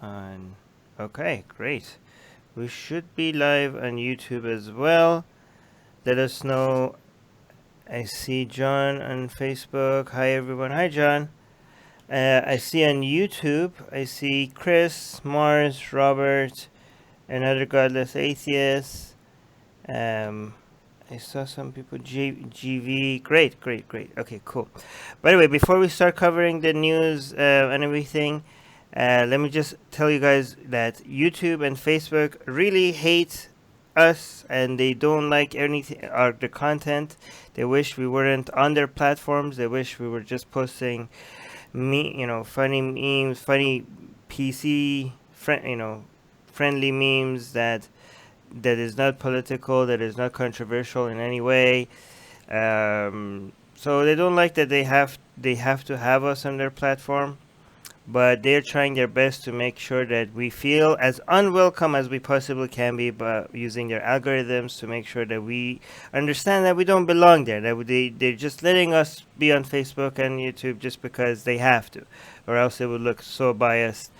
on. Okay, great. We should be live on YouTube as well. Let us know. I see John on Facebook. Hi, everyone. Hi, John. I see on YouTube, I see Chris, Mars, Robert, another godless atheist. I saw some people, GV. Great, great, great. Okay, cool. By the way, before we start covering the news and everything, let me just tell you guys that YouTube and Facebook really hate us and they don't like anything or the content. They wish we weren't on their platforms. They wish we were just posting funny memes, funny PC friendly memes that is not political, that is not controversial in any way. So they don't like that they have to have us on their platform, but they're trying their best to make sure that we feel as unwelcome as we possibly can be, but using their algorithms to make sure that we understand that we don't belong there, that they're just letting us be on Facebook and YouTube just because they have to, or else it would look so biased.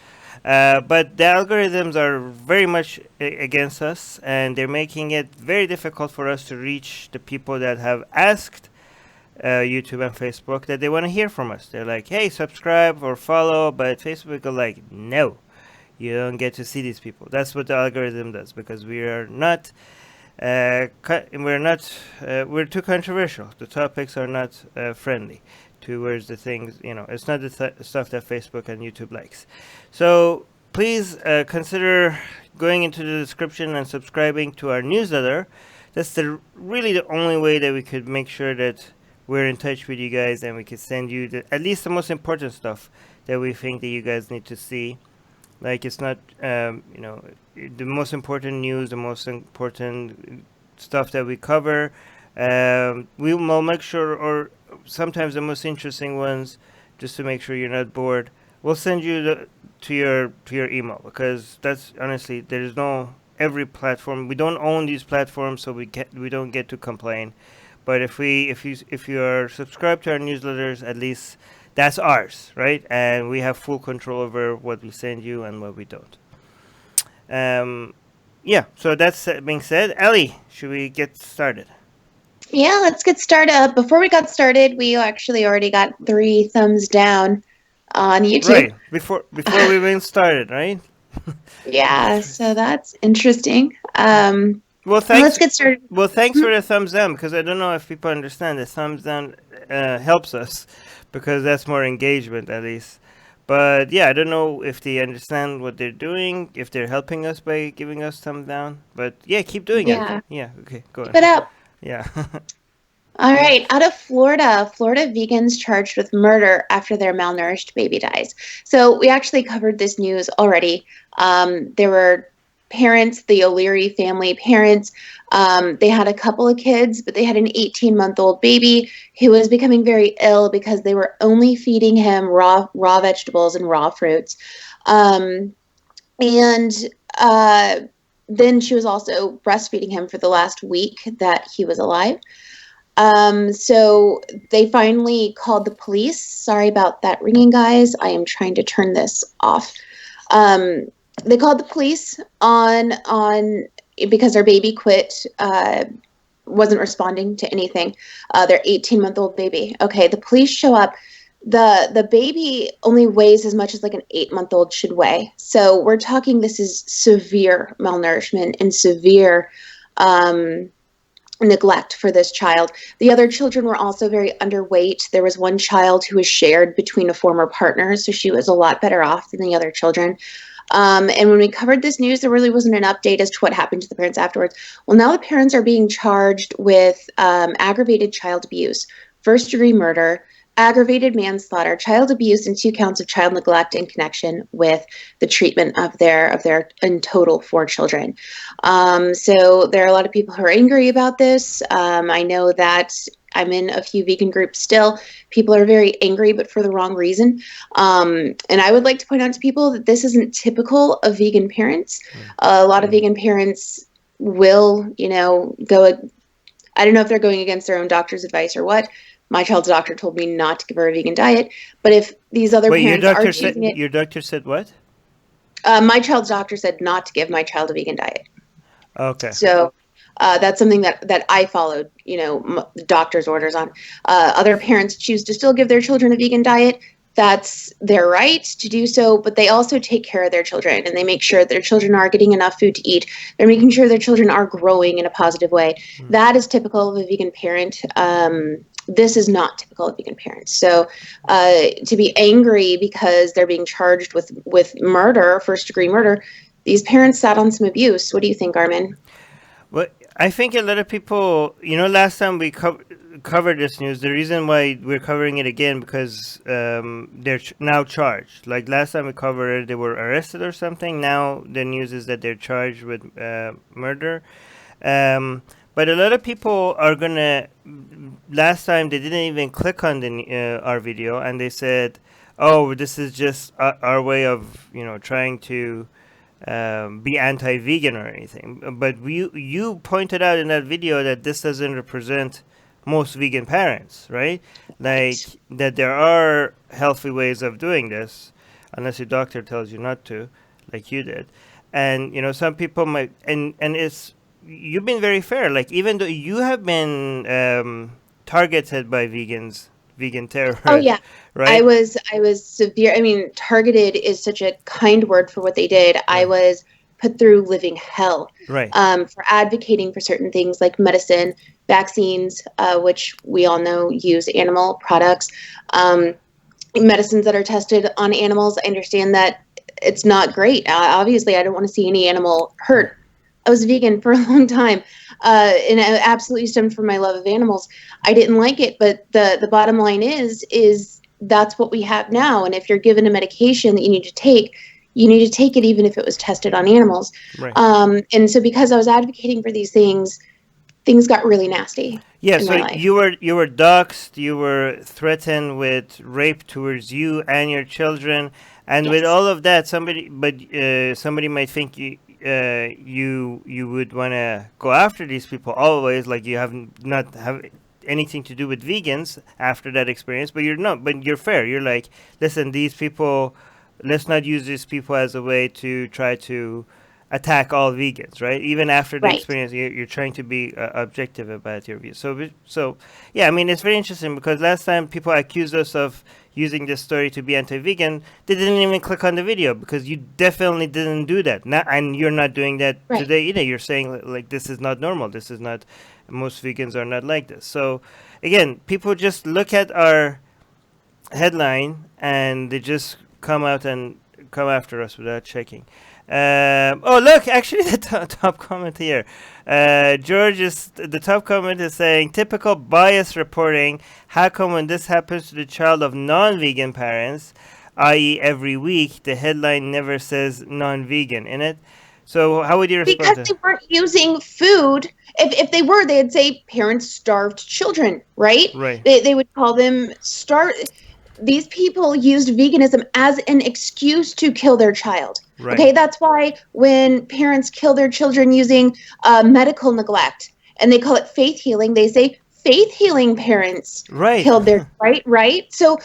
But the algorithms are very much against us, and they're making it very difficult for us to reach the people that have asked YouTube and Facebook that they want to hear from us. They're like, hey, subscribe or follow, but Facebook are like, no, you don't get to see these people. That's what the algorithm does, because we are not, we're too controversial. The topics are not friendly towards the things, it's not the stuff that Facebook and YouTube likes. So please consider going into the description and subscribing to our newsletter. That's really the only way that we could make sure that we're in touch with you guys and we can send you at least the most important stuff that we think that you guys need to see. Like, it's not, the most important news, the most important stuff that we cover. We will make sure, or sometimes the most interesting ones, just to make sure you're not bored. We'll send you to your email, because that's honestly, there's no every platform. We don't own these platforms, so we don't get to complain. But if you are subscribed to our newsletters, at least that's ours, right? And we have full control over what we send you and what we don't. So that's being said, Ellie, should we get started? Yeah, let's get started. Before we got started, we actually already got 3 thumbs down on YouTube. Right, before we even started, right? Yeah, so that's interesting. Well, thanks. Let's get started. Well, thanks for the thumbs down, because I don't know if people understand the thumbs down helps us, because that's more engagement at least. But yeah, I don't know if they understand what they're doing, if they're helping us by giving us thumbs down. But yeah, keep doing it. Yeah, okay, go ahead. Keep it up. Yeah. All right, out of Florida vegans charged with murder after their malnourished baby dies. So we actually covered this news already. There were parents, the O'Leary family parents. They had a couple of kids, but they had an 18-month-old baby who was becoming very ill because they were only feeding him raw vegetables and raw fruits. And then she was also breastfeeding him for the last week that he was alive. So they finally called the police. Sorry about that ringing, guys. I am trying to turn this off. They called the police on because their baby wasn't responding to anything. Their 18-month-old baby. Okay, the police show up. The baby only weighs as much as like an 8-month-old should weigh. So we're talking, this is severe malnourishment and severe neglect for this child. The other children were also very underweight. There was one child who was shared between a former partner, so she was a lot better off than the other children. And when we covered this news, there really wasn't an update as to what happened to the parents afterwards. Well, now the parents are being charged with aggravated child abuse, first-degree murder, aggravated manslaughter, child abuse, and 2 counts of child neglect in connection with the treatment of their in total 4 children. So there are a lot of people who are angry about this. I know that I'm in a few vegan groups still. People are very angry, but for the wrong reason. And I would like to point out to people that this isn't typical of vegan parents. A lot of vegan parents will, go, I don't know if they're going against their own doctor's advice or what. My child's doctor told me not to give her a vegan diet. But if these other parents are using it... Your doctor said what? My child's doctor said not to give my child a vegan diet. Okay. So that's something that I followed, doctor's orders on. Other parents choose to still give their children a vegan diet. That's their right to do so, but they also take care of their children and they make sure their children are getting enough food to eat. They're making sure their children are growing in a positive way. That is typical of a vegan parent. This is not typical of vegan parents. So to be angry because they're being charged with murder, first-degree murder, these parents sat on some abuse. What do you think, Armin? Well, I think a lot of people, last time we covered this news, the reason why we're covering it again, because they're now charged. Like last time we covered it, they were arrested or something. Now the news is that they're charged with murder. But a lot of people are gonna. Last time they didn't even click on our video, and they said, "Oh, this is just our way of trying to be anti-vegan or anything." But you pointed out in that video that this doesn't represent most vegan parents, right? Like that there are healthy ways of doing this, unless your doctor tells you not to, like you did. And some people might, and it's. You've been very fair. Like even though you have been targeted by vegan terrorists. Oh yeah, right? I was severe. I mean, targeted is such a kind word for what they did. Right. I was put through living hell. Right. For advocating for certain things like medicine, vaccines, which we all know use animal products, medicines that are tested on animals. I understand that it's not great. Obviously, I don't want to see any animal hurt. I was vegan for a long time, and it absolutely stemmed from my love of animals. I didn't like it, but the bottom line is that's what we have now. And if you're given a medication that you need to take it even if it was tested on animals. Right. And so because I was advocating for these things got really nasty. Yeah, so you were doxxed, you were threatened with rape towards you and your children, and Yes. with all of that, somebody might think you would want to go after these people always, like you not have anything to do with vegans after that experience, but you're not. But you're fair. You're like, listen, these people, let's not use these people as a way to try to attack all vegans, right? Even after the Right. experience, you're trying to be objective about your views. So yeah, I mean, it's very interesting because last time people accused us of using this story to be anti-vegan, they didn't even click on the video because you definitely didn't do that. And you're not doing that Right. today either. You're saying like this is not normal. This is not. Most vegans are not like this. So again, people just look at our headline and they just come out and come after us without checking. Oh, look, actually the top comment here. The top comment is saying, typical bias reporting. How come when this happens to the child of non-vegan parents, i.e. every week, the headline never says non-vegan in it? So how would you respond because to they weren't using food. If they were, they'd say parents starved children, right? Right. They would call them these people used veganism as an excuse to kill their child. Right. Okay, that's why when parents kill their children using medical neglect and they call it faith healing, they say faith healing parents Right. killed their right. So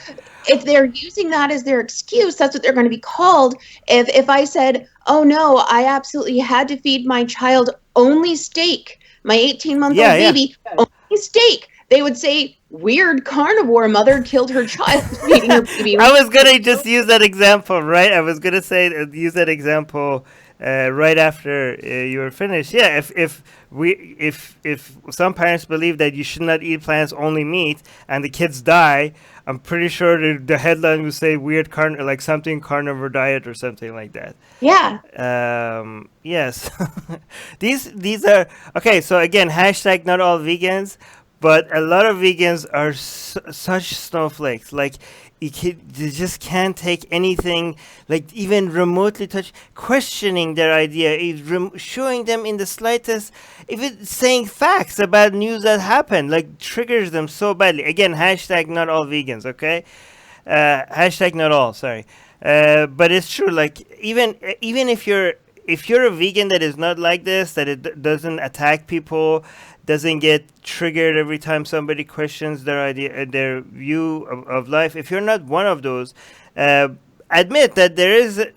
if they're using that as their excuse, that's what they're going to be called. If I said, "Oh no, I absolutely had to feed my child only steak, my 18-month-old baby only steak," they would say, "Weird carnivore mother killed her child feeding her baby." I was gonna just use that example, right? I was gonna say use that example right after you were finished. Yeah, if some parents believe that you should not eat plants, only meat, and the kids die, I'm pretty sure the headline would say weird like something carnivore diet or something like that. Yeah. Yes. These are okay. So again, hashtag not all vegans. But a lot of vegans are such snowflakes. Like, they just can't take anything, like even remotely questioning their idea, showing them in the slightest, even saying facts about news that happened, like triggers them so badly. Again, hashtag not all vegans, okay? Hashtag not all, sorry. But it's true, like even if you're a vegan that is not like this, that it doesn't attack people, doesn't get triggered every time somebody questions their idea, their view of life. If you're not one of those, admit that there is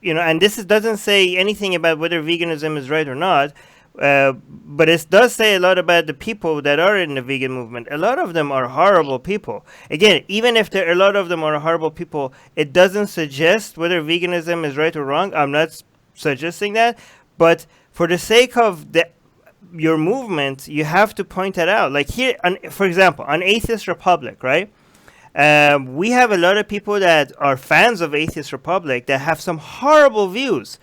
and doesn't say anything about whether veganism is right or not, but it does say a lot about the people that are in the vegan movement. A lot of them are horrible people. Again, even if a lot of them are horrible people, it doesn't suggest whether veganism is right or wrong. I'm not suggesting that, but for the sake of your movement, you have to point that out. Like here, for example, on Atheist Republic, right? We have a lot of people that are fans of Atheist Republic that have some horrible views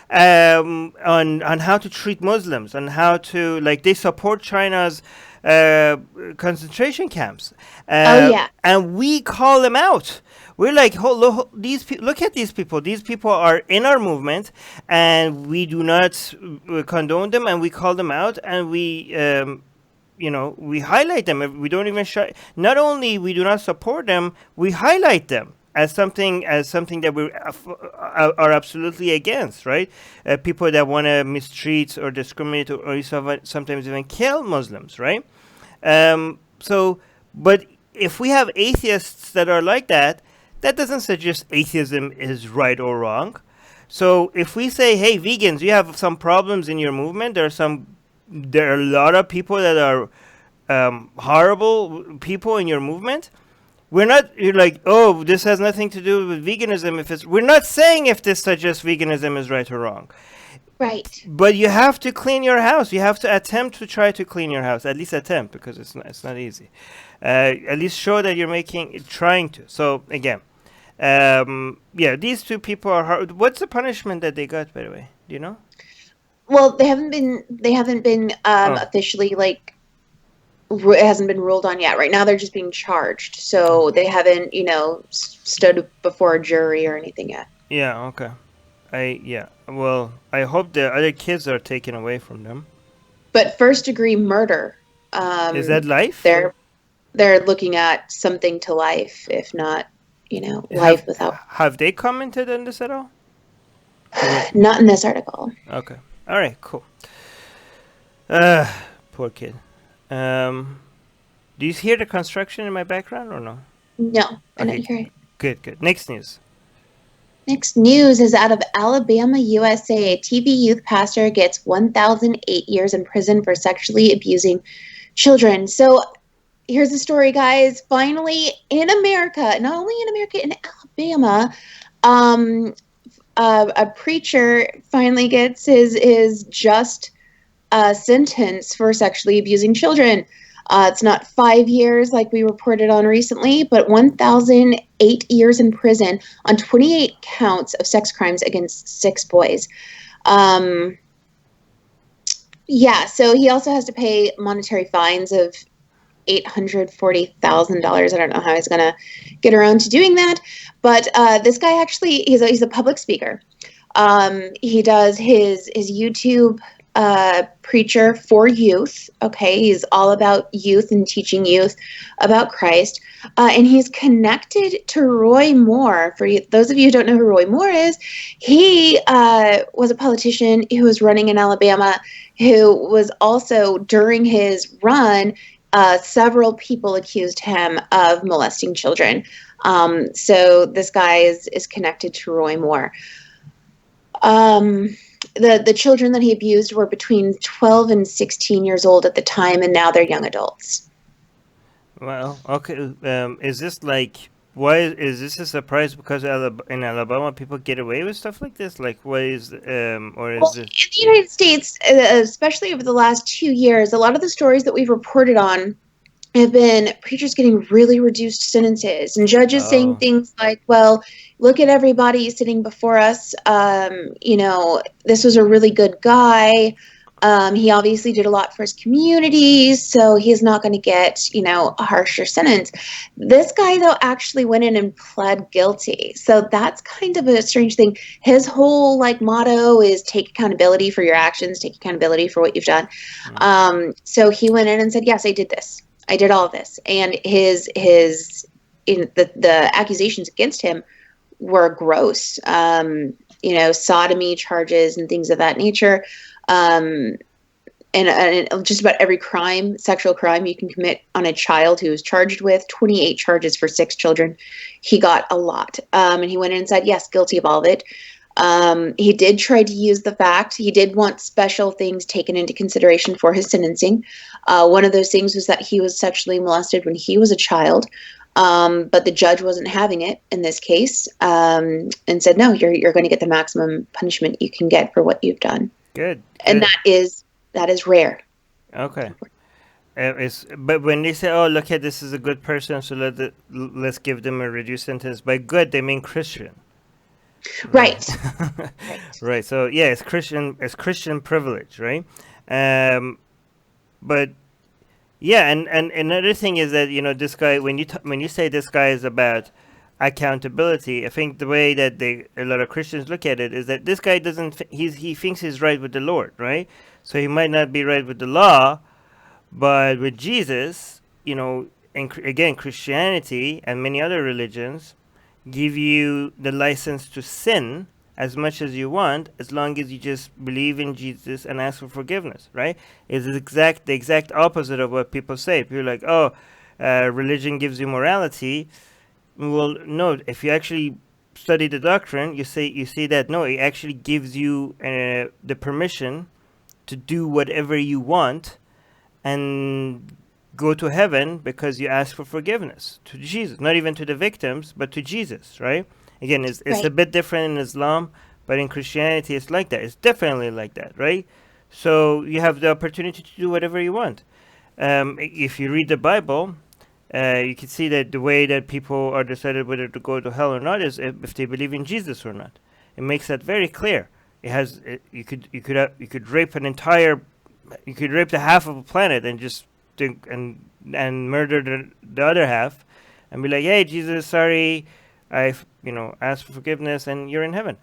on how to treat Muslims, on how to, like, they support China's concentration camps. Oh, yeah. And we call them out. We're like, look at these people. These people are in our movement, and we do not condone them, and we call them out, and we we highlight them. We don't even not only we do not support them, we highlight them as something that we are absolutely against, right? People that want to mistreat or discriminate or sometimes even kill Muslims, right? But if we have atheists that are like that, that doesn't suggest atheism is right or wrong. So if we say, hey, vegans, you have some problems in your movement, there are a lot of people that are horrible people in your movement. You're like, oh, this has nothing to do with veganism. We're not saying if this suggests veganism is right or wrong. Right. But you have to clean your house. You have to attempt to try to clean your house. At least attempt, because it's not easy. At least show that you're trying to. So again, these two people are hard. What's the punishment that they got, by the way? Do you know? Well, they haven't been officially, like, it hasn't been ruled on yet. Right now, they're just being charged, so they haven't, stood before a jury or anything yet. Yeah. Okay. Well, I hope the other kids are taken away from them. But first-degree murder. Is that life? They're looking at something to life, if not, life without. Have they commented on this at all? Not in this article. Okay. All right. Cool. Poor kid. Do you hear the construction in my background or no? No, I didn't hear it. Good. Next news. Next news is out of Alabama, USA. A TV youth pastor gets 1,008 years in prison for sexually abusing children. So here's the story, guys. Finally, in America, not only in America, in Alabama, a preacher finally gets his just sentence for sexually abusing children. It's not 5 years like we reported on recently, but 1,008 years in prison on 28 counts of sex crimes against 6 boys. So he also has to pay monetary fines of $840,000. I don't know how he's going to get around to doing that, but this guy actually, he's a public speaker. He does his YouTube preacher for youth. Okay, he's all about youth and teaching youth about Christ, and he's connected to Roy Moore. For those of you who don't know who Roy Moore is, he was a politician who was running in Alabama, who was also, during his run, several people accused him of molesting children. So this guy is connected to Roy Moore. The children that he abused were between 12 and 16 years old at the time, and now they're young adults. Well, okay. Is this like, why is this a surprise? Because in Alabama people get away with stuff like this? Like, what is, or is this? In the United States, especially over the last 2 years, a lot of the stories that we've reported on have been preachers getting really reduced sentences and judges saying things like, well, look at everybody sitting before us. This was a really good guy. He obviously did a lot for his community, so he's not going to get, a harsher sentence. This guy, though, actually went in and pled guilty. So that's kind of a strange thing. His whole motto is take accountability for your actions, take accountability for what you've done. So he went in and said, yes, I did this. I did all of this. And the accusations against him were gross, sodomy charges and things of that nature. And just about every sexual crime you can commit on a child who was charged with, 28 charges for 6 children. He got a lot. And he went in and said, yes, guilty of all of it. He did try to use the fact he did want special things taken into consideration for his sentencing. One of those things was that he was sexually molested when he was a child, but the judge wasn't having it in this case, and said, "No, you're going to get the maximum punishment you can get for what you've done." Good. And that is rare. Okay. But when they say, "Oh, look at this is a good person, so let's give them a reduced sentence," by good they mean Christian. Right. Right. So yeah, it's Christian privilege, right? But yeah, and another thing is that this guy, when you say this guy is about accountability, I think the way that a lot of Christians look at it is that this guy he thinks he's right with the Lord, right? So he might not be right with the law, but with Jesus, and again, Christianity and many other religions give you the license to sin as much as you want, as long as you just believe in Jesus and ask for forgiveness, right? It's the exact opposite of what people say. People are like, "Oh, religion gives you morality." Well, no. If you actually study the doctrine, you see that no, it actually gives you the permission to do whatever you want and go to heaven because you ask for forgiveness to Jesus, not even to the victims, but to Jesus, right? Again, it's Right. a bit different in Islam, but in Christianity, it's like that. It's definitely like that, right? So you have the opportunity to do whatever you want. If you read the Bible, you can see that the way that people are decided whether to go to hell or not is if they believe in Jesus or not. It makes that very clear. You could rape you could rape the half of a planet and just and murder the other half, and be like, "Hey, Jesus, sorry, I've asked for forgiveness, and you're in heaven."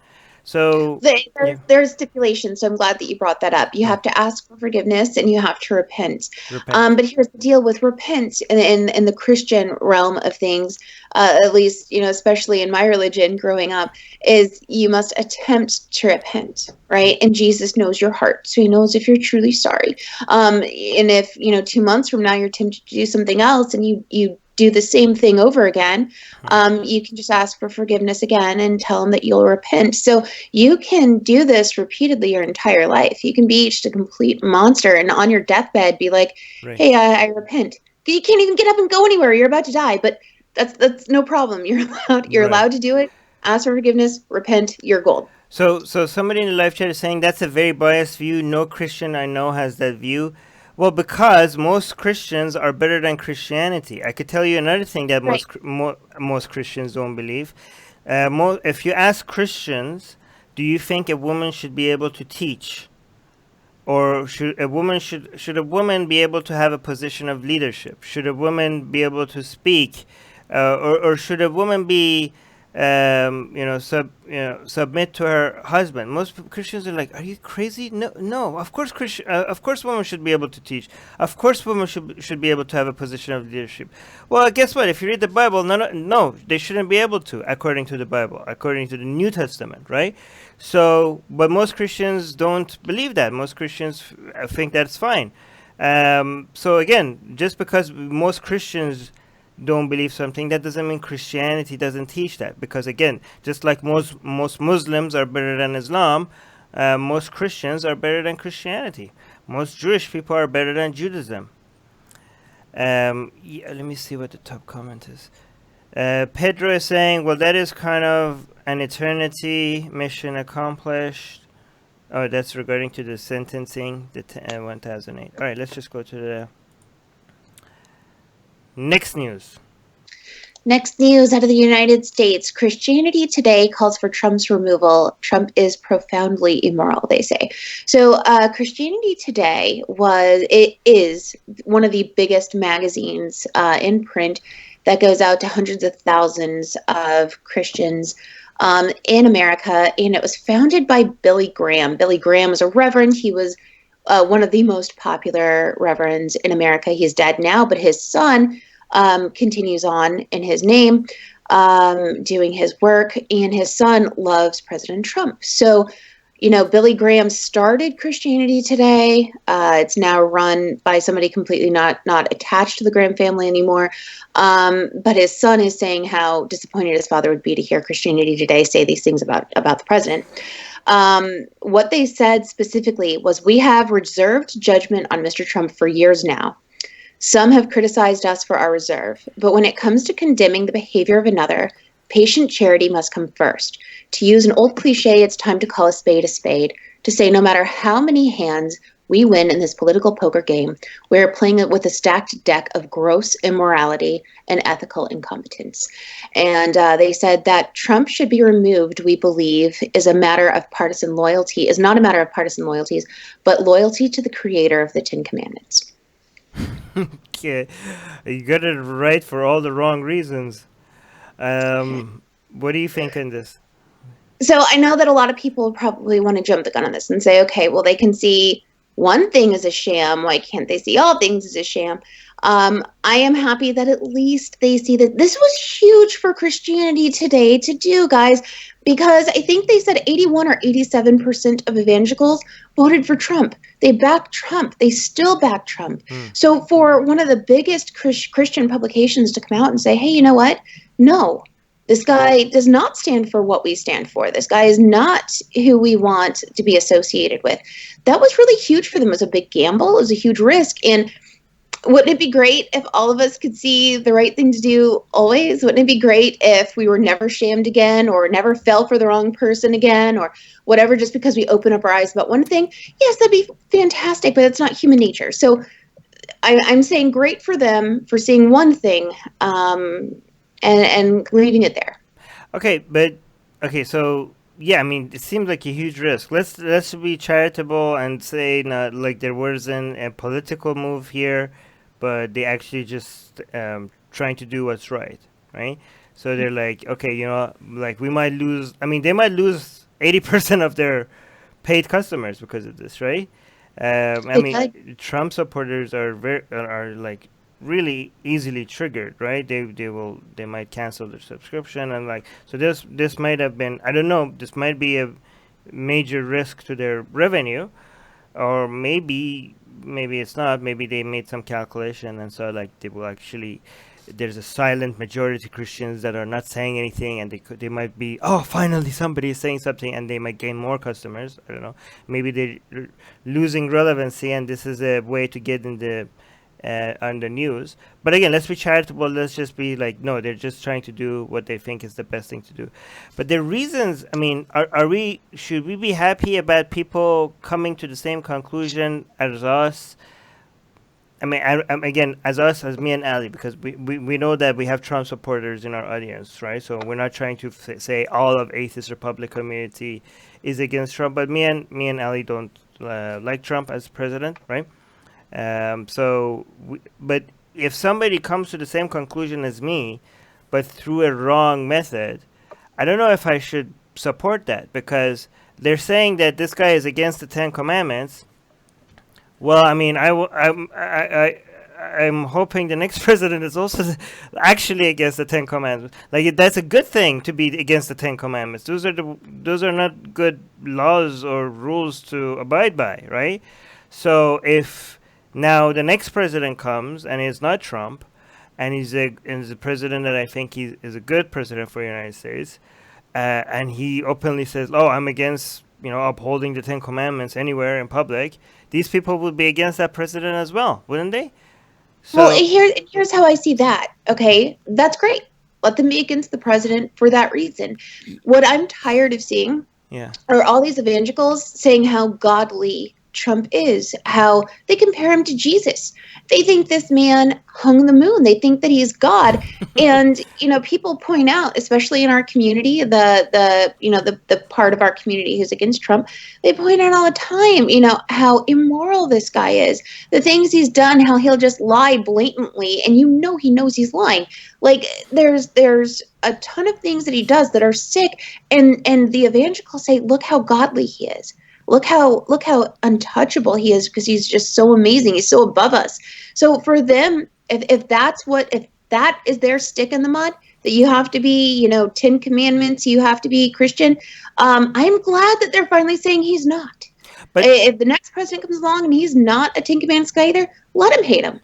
So yeah, There's stipulations, so I'm glad that you brought that up. You have to ask for forgiveness and you have to repent. repent. But here's the deal with repent in the Christian realm of things, at least, especially in my religion growing up, is you must attempt to repent, right? And Jesus knows your heart, so he knows if you're truly sorry. And if, 2 months from now you're tempted to do something else and you do the same thing over again, you can just ask for forgiveness again and tell him that you'll repent. So you can do this repeatedly your entire life. You can be just a complete monster and on your deathbed be like, Right. "Hey, I repent." You can't even get up and go anywhere. You're about to die, but that's no problem. You're allowed to do it. Ask for forgiveness, repent, you're gold. So somebody in the live chat is saying that's a very biased view. No Christian I know has that view. Well, because most Christians are better than Christianity. I could tell you another thing that Right. most Christians don't believe. If you ask Christians, do you think a woman should be able to teach, or should a woman be able to have a position of leadership? Should a woman be able to speak, or should a woman be submit to her husband? Most Christians are like, "Are you crazy? No. Of course, of course, women should be able to teach. Of course, women should be able to have a position of leadership." Well, guess what? If you read the Bible, no, they shouldn't be able to, according to the Bible, according to the New Testament, right? So, but most Christians don't believe that. Most Christians think that's fine. So again, just because most Christians don't believe something, that doesn't mean Christianity doesn't teach that. Because again, just like most Muslims are better than Islam, most Christians are better than Christianity. Most Jewish people are better than Judaism. Yeah, let me see what the top comment is. Pedro is saying, "Well, that is kind of an eternity mission accomplished." Oh, that's regarding to the sentencing, the 1008. All right, let's just go to the next news. Next news out of the United States. Christianity Today calls for Trump's removal. Trump is profoundly immoral, they say. So Christianity Today is one of the biggest magazines in print that goes out to hundreds of thousands of Christians in America. And it was founded by Billy Graham. Billy Graham was a reverend. He was one of the most popular reverends in America. He's dead now, but his son continues on in his name, doing his work, and his son loves President Trump. So Billy Graham started Christianity Today. It's now run by somebody completely not attached to the Graham family anymore. But his son is saying how disappointed his father would be to hear Christianity Today say these things about the president. What they said specifically was, we have reserved judgment on Mr. Trump for years now. Some have criticized us for our reserve, but when it comes to condemning the behavior of another, patient charity must come first. To use an old cliche, it's time to call a spade, to say no matter how many hands we win in this political poker game, we're playing it with a stacked deck of gross immorality and ethical incompetence. And they said that Trump should be removed, we believe, is not a matter of partisan loyalties, but loyalty to the creator of the Ten Commandments. Okay, you got it right for all the wrong reasons. What do you think on this? So I know that a lot of people probably want to jump the gun on this and say, okay, well, they can see one thing as a sham. Why can't they see all things as a sham? I am happy that at least they see that this was huge for Christianity Today to do, guys, because I think they said 81 or 87% of evangelicals voted for Trump. They backed Trump. They still back Trump. So for one of the biggest Christian publications to come out and say, hey, you know what? No, this guy does not stand for what we stand for. This guy is not who we want to be associated with. That was really huge for them. It was a big gamble. It was a huge risk. And wouldn't it be great if all of us could see the right thing to do always? Wouldn't it be great if we were never shamed again, or never fell for the wrong person again, or whatever, just because we open up our eyes about one thing? Yes, that'd be fantastic, but it's not human nature. So I'm saying great for them for seeing one thing and leaving it there. So yeah, I mean, it seems like a huge risk. Let's be charitable and say not like there wasn't a political move here, but they actually just trying to do what's right? So they're like, okay, like we might lose. I mean, they might lose 80% of their paid customers because of this, right? I mean, Trump supporters are like really easily triggered, right? They might cancel their subscription, and like, so this might have been, I don't know, this might be a major risk to their revenue, or maybe it's not. Maybe they made some calculation, and so like they will actually, there's a silent majority Christians that are not saying anything, and they might be, oh, finally somebody is saying something, and they might gain more customers. I don't know. Maybe they're losing relevancy, and this is a way to get in the on the news. But again, let's be charitable. Let's just be like, no, they're just trying to do what they think is the best thing to do. But the reasons, I mean, should we be happy about people coming to the same conclusion as us? I mean, again, as me and Ali, because we know that we have Trump supporters in our audience, right? So we're not trying to say all of atheist Republic community is against Trump, but me and Ali don't like Trump as president, right? But if somebody comes to the same conclusion as me, but through a wrong method, I don't know if I should support that, because they're saying that this guy is against the Ten Commandments. Well, I mean, I'm hoping the next president is also actually against the Ten Commandments. Like, that's a good thing to be against the Ten Commandments. Those are not good laws or rules to abide by, right? So if now the next president comes and it's not Trump, and he's a president that I think is a good president for the United States, and he openly says, "Oh, I'm against upholding the Ten Commandments anywhere in public," these people would be against that president as well, wouldn't they? So, well, here's how I see that. Okay, that's great. Let them be against the president for that reason. What I'm tired of seeing are all these evangelicals saying how godly Trump is, how they compare him to Jesus. They think this man hung the moon. They think that he's God. And, people point out, especially in our community, the part of our community who's against Trump, they point out all the time, how immoral this guy is, the things he's done, how he'll just lie blatantly. And he knows he's lying. Like, there's a ton of things that he does that are sick. And the evangelicals say, look how godly he is. Look how untouchable he is, because he's just so amazing. He's so above us. So for them, if that is their stick in the mud, that you have to be, 10 Commandments, you have to be Christian. I'm glad that they're finally saying he's not. But If the next president comes along and he's not a 10 Commandments guy either, let him hate him.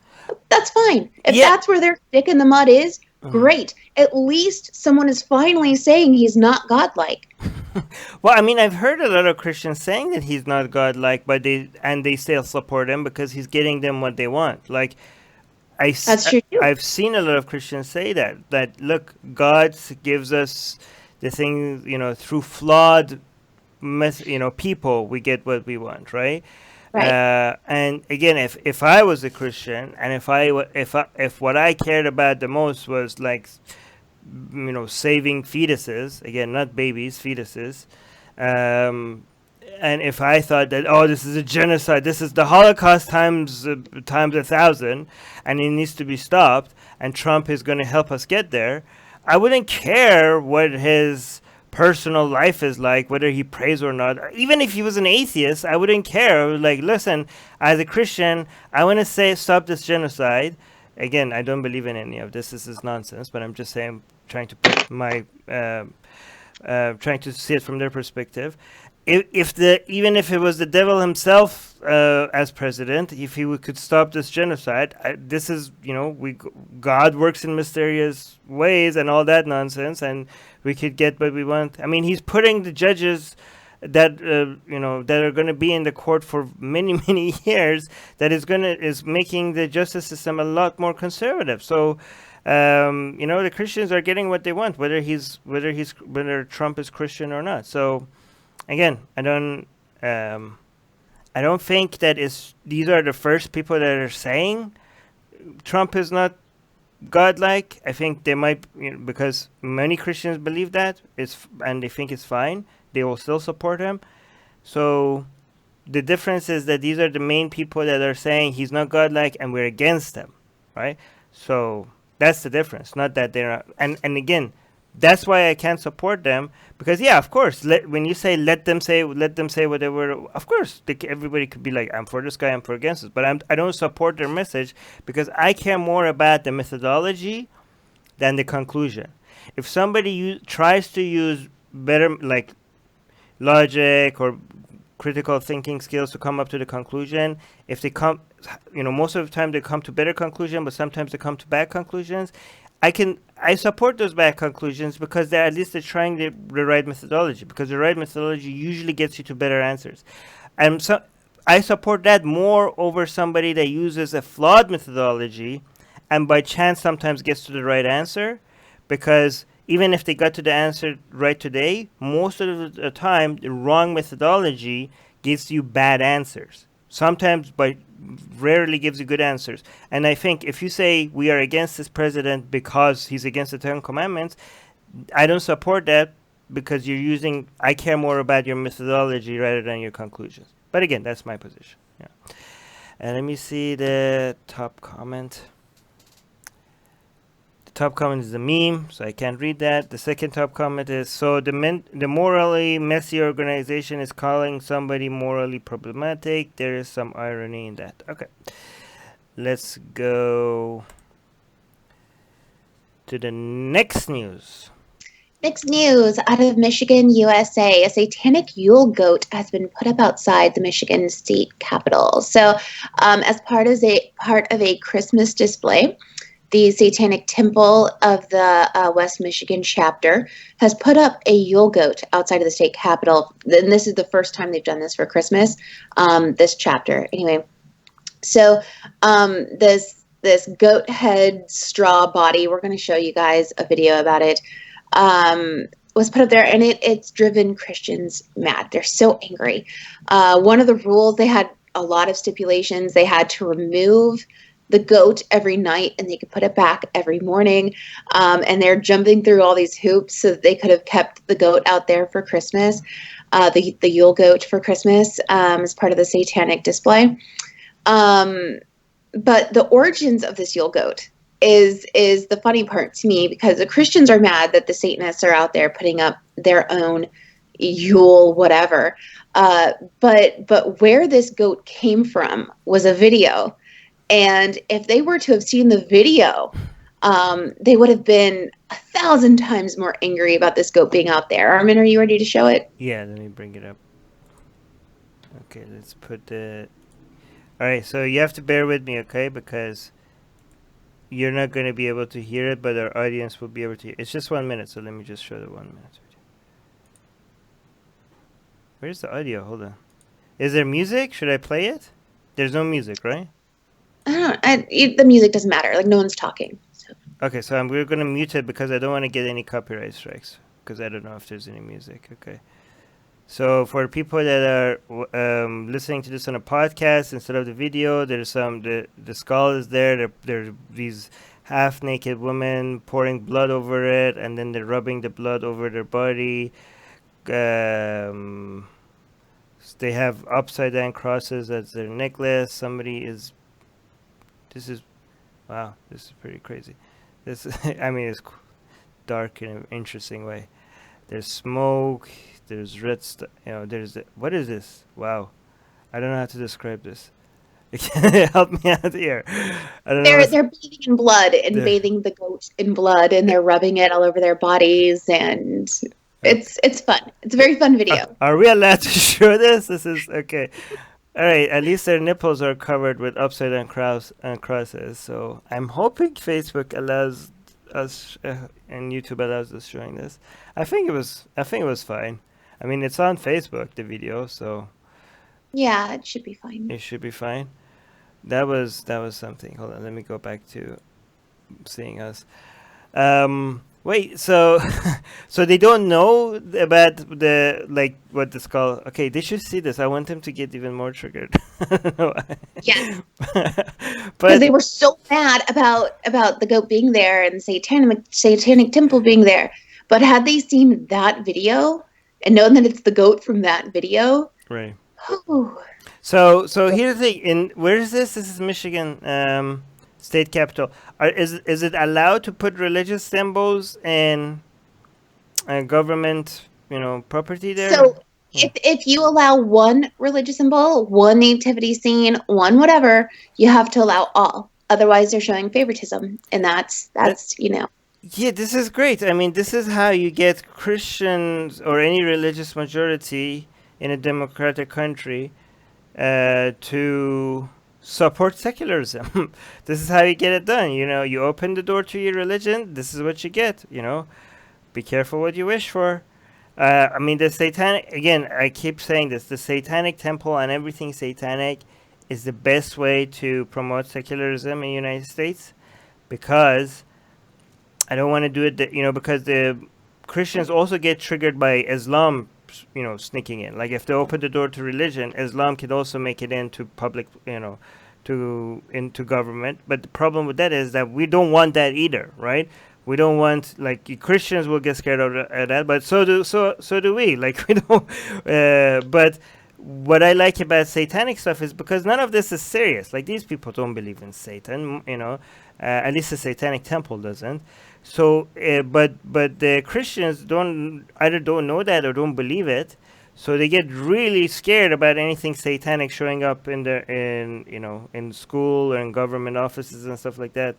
That's fine. If yeah, that's where their stick in the mud is, great. At least someone is finally saying he's not godlike. well, I mean, I've heard a lot of Christians saying that he's not godlike, but they still support him because he's getting them what they want. Like That's true too. I've seen a lot of Christians say that look, God gives us the thing, through flawed people, we get what we want, right? Right. And again, if I was a Christian, and if what I cared about the most was like, saving fetuses, again, not babies, fetuses, and if I thought that, oh, this is a genocide, this is the Holocaust times 1,000, and it needs to be stopped, and Trump is going to help us get there, I wouldn't care what his personal life is like, whether he prays or not. Even if he was an atheist, I wouldn't care. Like, listen, as a Christian, I want to say stop this genocide. Again, I don't believe in any of this. This is nonsense. But I'm just saying, trying to put my, trying to see it from their perspective. Even if it was the devil himself as president, if he could stop this genocide, this is, God works in mysterious ways and all that nonsense, and we could get what we want. I mean, he's putting the judges that that are going to be in the court for many many years. That is making the justice system a lot more conservative. So. The Christians are getting what they want, whether Trump is Christian or not. So, again, I don't think that these are the first people that are saying Trump is not godlike. I think they might, because many Christians believe that and they think it's fine. They will still support him. So the difference is that these are the main people that are saying he's not godlike, and we're against him, right? So that's the difference. Not that they're not, and again. That's why I can't support them, because of course, when you say let them say whatever, of course everybody could be like, I'm for this guy, I'm for against this, but I don't support their message because I care more about the methodology than the conclusion. If somebody tries to use better like logic or critical thinking skills to come up to the conclusion, if they come, most of the time they come to better conclusion, but sometimes they come to bad conclusions. I support those bad conclusions because at least they're trying the right methodology, because the right methodology usually gets you to better answers. And so I support that more over somebody that uses a flawed methodology and by chance sometimes gets to the right answer, because even if they got to the answer right today, most of the time the wrong methodology gives you bad answers. Sometimes, but rarely gives you good answers. And I think if you say we are against this president because he's against the Ten Commandments, I don't support that, because I care more about your methodology rather than your conclusions. But again, that's my position. Yeah. And let me see the top comment. The top comment is a meme, so I can't read that. The second top comment is, so the morally messy organization is calling somebody morally problematic. There is some irony in that. Okay. Let's go to the next news. Next news out of Michigan, USA. A satanic Yule goat has been put up outside the Michigan state capitol. So as part of a Christmas display, the Satanic Temple of the West Michigan chapter has put up a Yule goat outside of the state capitol. And this is the first time they've done this for Christmas, this chapter. Anyway, so this goat head straw body, we're going to show you guys a video about it, was put up there, and it's driven Christians mad. They're so angry. One of the rules, they had a lot of stipulations. They had to remove the goat every night, and they could put it back every morning. And they're jumping through all these hoops so that they could have kept the goat out there for Christmas, the Yule goat for Christmas, as part of the satanic display. But the origins of this Yule goat is the funny part to me, because the Christians are mad that the Satanists are out there putting up their own Yule whatever. But where this goat came from was a video. And if they were to have seen the video, they would have been 1,000 times more angry about this goat being out there. Armin, are you ready to show it? Yeah, let me bring it up. Okay, let's put the... Alright, so you have to bear with me, okay? Because you're not going to be able to hear it, but our audience will be able to hear it. It's just 1 minute, so let me just show the 1 minute. Where's the audio? Hold on. Is there music? Should I play it? There's no music, right? The music doesn't matter. Like, no one's talking. So. Okay, so we're going to mute it because I don't want to get any copyright strikes. Because I don't know if there's any music. Okay. So for people that are listening to this on a podcast instead of the video, there's the skull is there. There's these half-naked women pouring blood over it, and then they're rubbing the blood over their body. They have upside down crosses as their necklace. This is pretty crazy. This, I mean, it's dark in an interesting way. There's smoke. There's red stuff. What is this? Wow, I don't know how to describe this. Help me out here. I don't know. They're bathing in blood and bathing the goat in blood, and they're rubbing it all over their bodies, and it's fun. It's a very fun video. Are we allowed to show this? This is okay. All right. At least their nipples are covered with upside down crosses. So I'm hoping Facebook allows us and YouTube allows us showing this. I think it was fine. I mean, it's on Facebook, the video, so yeah, it should be fine. It should be fine. That was something. Hold on, let me go back to seeing us. Wait, so so they don't know about what the skull. Okay, they should see this. I want them to get even more triggered. Yes. But they were so mad about the goat being there and Satanic Temple being there. But had they seen that video and known that it's the goat from that video, right? Whew. So here's the thing. Where is this? This is Michigan state capital. Is it allowed to put religious symbols in government, property there? So if you allow one religious symbol, one nativity scene, one whatever, you have to allow all. Otherwise, they're showing favoritism, and that's Yeah, this is great. I mean, this is how you get Christians or any religious majority in a democratic country to support secularism. This is how you get it done. You open the door to your religion. This is what you get. Be careful what you wish for. I mean, the satanic, again, I keep saying this, the Satanic Temple and everything satanic is the best way to promote secularism in the United States, because I don't want to do it, because the Christians also get triggered by Islam, sneaking in. Like, if they open the door to religion, Islam can also make it into public, into government. But the problem with that is that we don't want that either, right? We don't want, Christians will get scared of that, but so do we. Like, we don't. But what I like about satanic stuff is because none of this is serious. Like, these people don't believe in Satan, at least the Satanic Temple doesn't. So, but the Christians either don't know that or don't believe it. So they get really scared about anything satanic showing up in school or in government offices and stuff like that.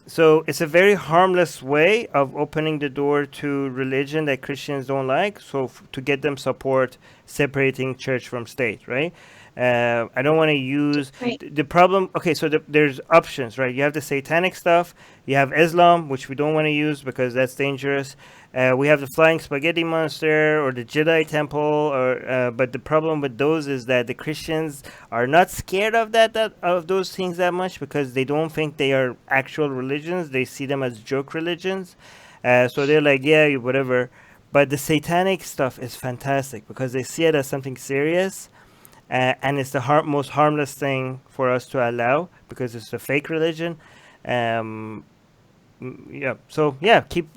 So it's a very harmless way of opening the door to religion that Christians don't like. So to get them support separating church from state, right? I don't want to use the problem. Okay, so there's options, right? You have the satanic stuff. You have Islam, which we don't want to use because that's dangerous. We have the flying spaghetti monster or the Jedi temple, but the problem with those is that the Christians are not scared of of those things that much because they don't think they are actual religions. They see them as joke religions. So they're like, yeah, whatever. But the satanic stuff is fantastic because they see it as something serious. And it's the most harmless thing for us to allow because it's a fake religion. Yeah. So yeah, keep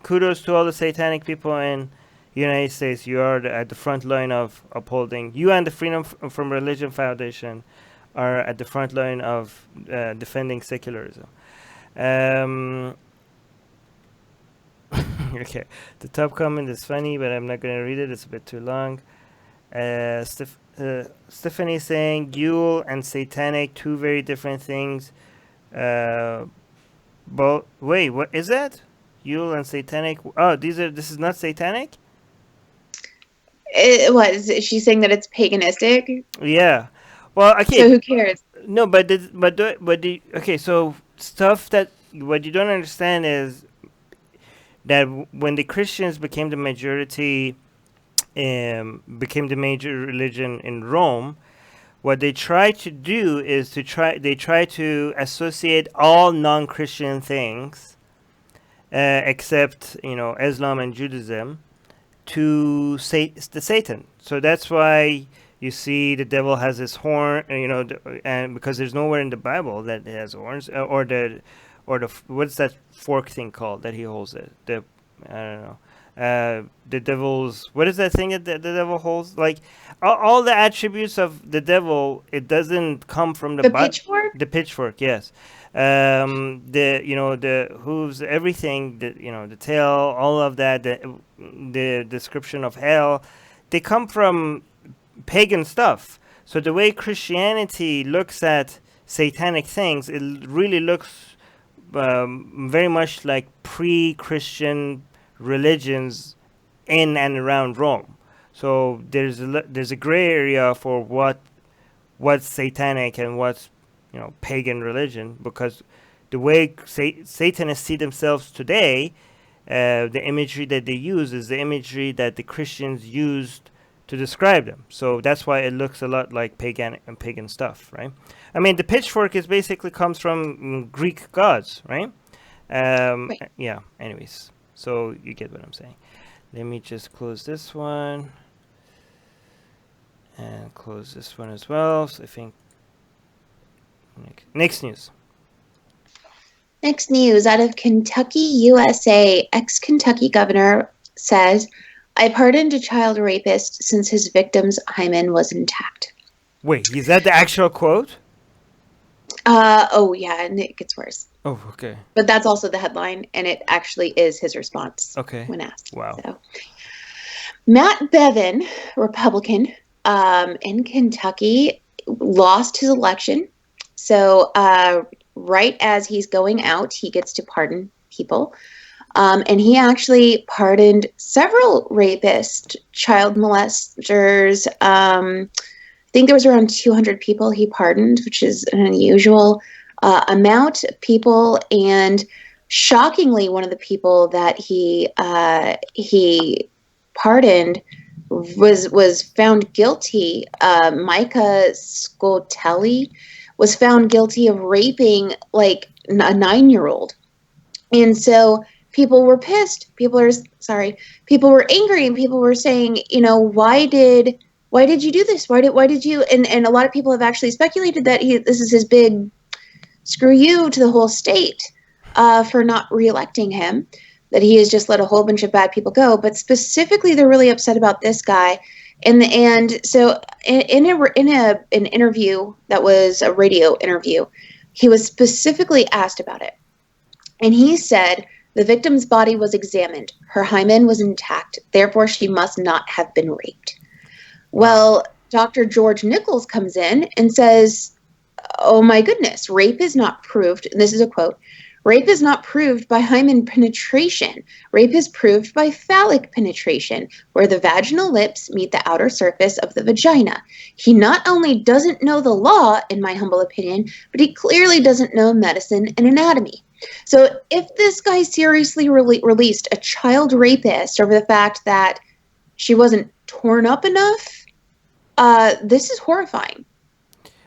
kudos to all the satanic people in the United States. You are at the front line of upholding. You and the Freedom from Religion Foundation are at the front line of defending secularism. Okay, the top comment is funny, but I'm not going to read it. It's a bit too long. Stephanie saying Yule and satanic, two very different things. Wait, what is that? Yule and Satanic. Oh, this is not Satanic? What is she saying that it's paganistic? Yeah. Well, So okay. who cares? No, okay, so stuff that what you don't understand is that when the Christians became the majority, became the major religion in Rome, what they try to do is they try to associate all non-Christian things, except Islam and Judaism, to the Satan. So that's why you see the devil has his horn, and because there's nowhere in the Bible that it has horns, or what's that fork thing called that he holds it? I don't know. The devil's, what is that thing that the devil holds? Like all the attributes of the devil, it doesn't come from the The pitchfork? The pitchfork, yes. The hooves, everything, the tail, all of that, the description of hell, they come from pagan stuff. So the way Christianity looks at satanic things, it really looks very much like pre-Christian religions in and around Rome. So there's a gray area for what's satanic and what's pagan religion, because the way Satanists see themselves today, the imagery that they use is the imagery that the Christians used to describe them. So that's why it looks a lot like pagan stuff, right? I mean, the pitchfork is basically comes from Greek gods, right? Right. Yeah. Anyways, so you get what I'm saying. Let me just close this one and close this one as well. So I think next news. Next news out of Kentucky, USA. Ex-Kentucky governor says, I pardoned a child rapist since his victim's hymen was intact. Wait, is that the actual quote? Oh, yeah, and it gets worse. Oh, okay. But that's also the headline, and it actually is his response when asked. Wow. So, Matt Bevin, Republican, in Kentucky, lost his election. So right as he's going out, he gets to pardon people. And he actually pardoned several rapists, child molesters. I think there was around 200 people he pardoned, which is an unusual amount of people. And shockingly, one of the people that he pardoned was found guilty. Micah Scotelli was found guilty of raping like a 9-year-old. And so people were pissed. People were angry, and people were saying, why did you do this? Why did you? And a lot of people have actually speculated that this is his big screw you to the whole state for not reelecting him, that he has just let a whole bunch of bad people go. But specifically, they're really upset about this guy. And so in an interview that was a radio interview, he was specifically asked about it. And he said, the victim's body was examined. Her hymen was intact. Therefore, she must not have been raped. Well, Dr. George Nichols comes in and says, oh my goodness, rape is not proved. And this is a quote. Rape is not proved by hymen penetration. Rape is proved by phallic penetration, where the vaginal lips meet the outer surface of the vagina. He not only doesn't know the law, in my humble opinion, but he clearly doesn't know medicine and anatomy. So if this guy seriously released a child rapist over the fact that she wasn't torn up enough, this is horrifying.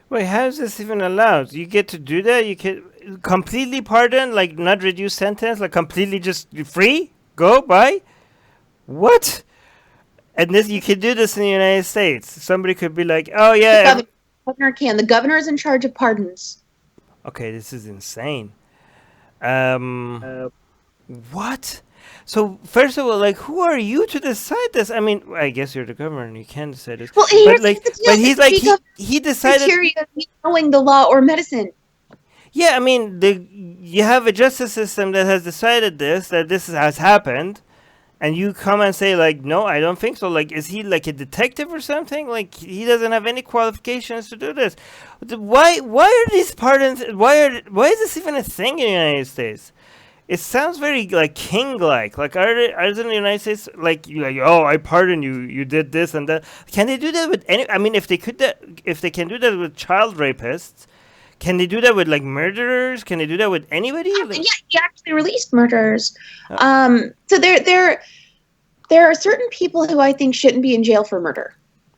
Wait, how is this even allowed? You get to do that? You can completely pardon, like not reduce sentence, like completely just free? Go, bye? What? And this, you can do this in the United States. Somebody could be like, oh yeah. The governor can. The governor is in charge of pardons. Okay, this is insane. What? So first of all, like, who are you to decide this? I mean, I guess you're the governor and you can decide this. Well, but he's like he decided knowing the law or medicine. Yeah, I mean, you have a justice system that has decided that this has happened, and you come and say like, no, I don't think so. Like, is he like a detective or something? Like, he doesn't have any qualifications to do this. Why are these pardons? Why is this even a thing in the United States? It sounds very like king-like. Like, are in the United States like, oh, I pardon you. You did this and that. Can they do that with any? I mean, if they can do that with child rapists, can they do that with like murderers? Can they do that with anybody? Yeah, he actually released murderers. Oh. So there are certain people who I think shouldn't be in jail for murder.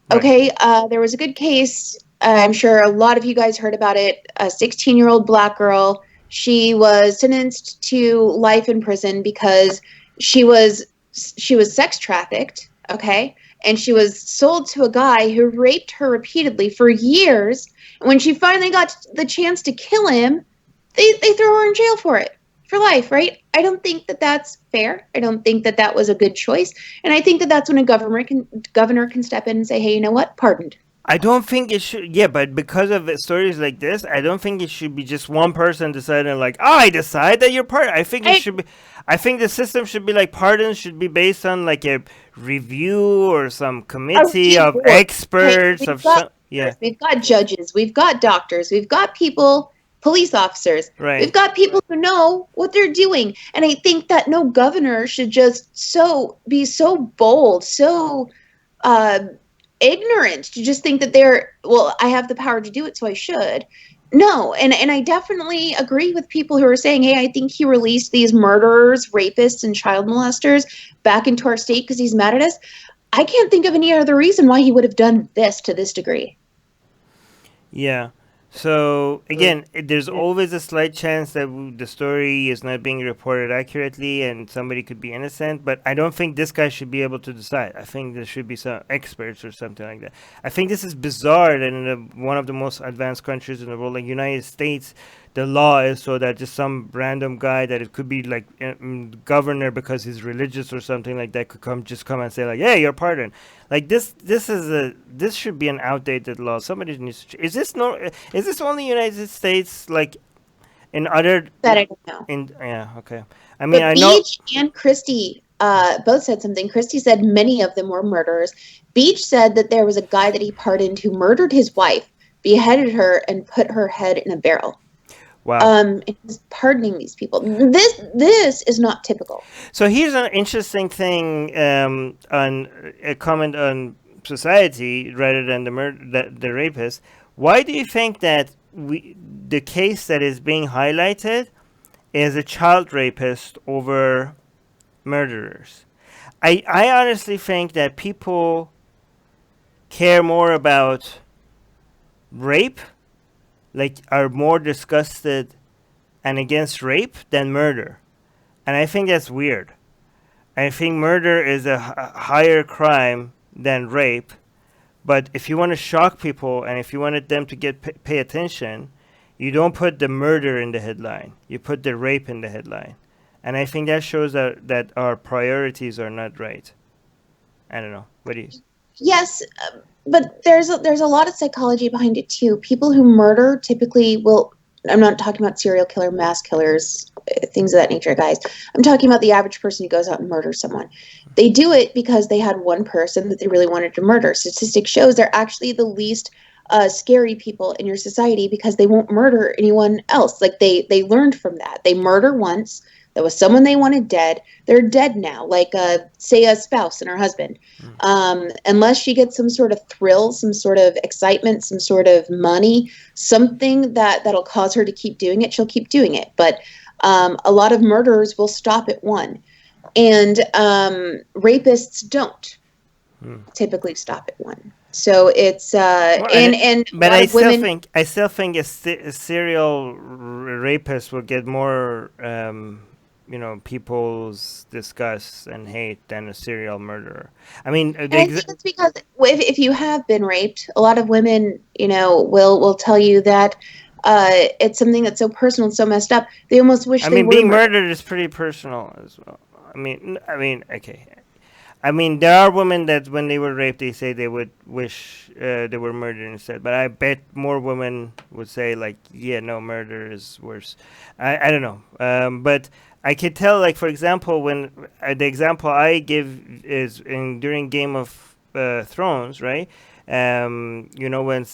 Right. Okay, there was a good case. I'm sure a lot of you guys heard about it. A 16-year-old black girl. She was sentenced to life in prison because she was sex trafficked. Okay, and she was sold to a guy who raped her repeatedly for years. And when she finally got the chance to kill him, they throw her in jail for it. For life, right? I don't think that that's fair. I don't think that that was a good choice, and I think that that's when a governor can step in and say, "Hey, you know what? Pardoned." I don't think it should. Yeah, but because of stories like this, I don't think it should be just one person deciding like, oh, I decide that you're part. I think it should be. I think the system should be like pardons should be based on like a review or some committee of experts of some. Yeah, we've got judges, we've got doctors, we've got people, police officers. right. We've got people who know what they're doing, and I think that no governor should just be so bold, so ignorant to just think that I have the power to do it, so I should. No, and I definitely agree with people who are saying, hey, I think he released these murderers, rapists, and child molesters back into our state because he's mad at us. I can't think of any other reason why he would have done this to this degree. Yeah. So again, there's always a slight chance that the story is not being reported accurately, and somebody could be innocent. But I don't think this guy should be able to decide. I think there should be some experts or something like that. I think this is bizarre that in one of the most advanced countries in the world, like United States, the law is so that just some random guy that it could be like governor because he's religious or something like that could come and say like, "Hey, you're pardoned." Like this should be an outdated law. Somebody needs to. Is this only United States? Like in other that I don't know. Yeah, okay. I mean, I know. Beach and Christie both said something. Christie said many of them were murderers. Beach said that there was a guy that he pardoned who murdered his wife, beheaded her, and put her head in a barrel. Wow. And he's pardoning these people. This is not typical. So here's an interesting thing on a comment on society rather than the rapist. Why do you think that the case that is being highlighted is a child rapist over murderers? I honestly think that people care more about rape, like are more disgusted and against rape than murder. And I think that's weird. I think murder is a higher crime than rape. But if you want to shock people and if you wanted them to pay attention, you don't put the murder in the headline. You put the rape in the headline. And I think that shows that our priorities are not right. I don't know. What do you? Yes, but there's a lot of psychology behind it too. People who murder typically will. I'm not talking about serial killer, mass killers, things of that nature, guys. I'm talking about the average person who goes out and murders someone. They do it because they had one person that they really wanted to murder. Statistics shows they're actually the least scary people in your society because they won't murder anyone else. Like they learned from that. They murder once. That was someone they wanted dead. They're dead now, like say a spouse and her husband. Unless she gets some sort of thrill, some sort of excitement, some sort of money, something that'll cause her to keep doing it, she'll keep doing it. But a lot of murderers will stop at one. And rapists don't typically stop at one. So it's but I still think a serial rapist will get more people's disgust and hate than a serial murderer. I mean, I think it's because if you have been raped, a lot of women, will tell you that it's something that's so personal and so messed up. They almost wish. Being murdered is pretty personal as well. I mean, okay. I mean, there are women that when they were raped, they say they would wish they were murdered instead. But I bet more women would say, like, yeah, no, murder is worse. I don't know. But I could tell, like, for example, when the example I give is during Game of Thrones, right? When,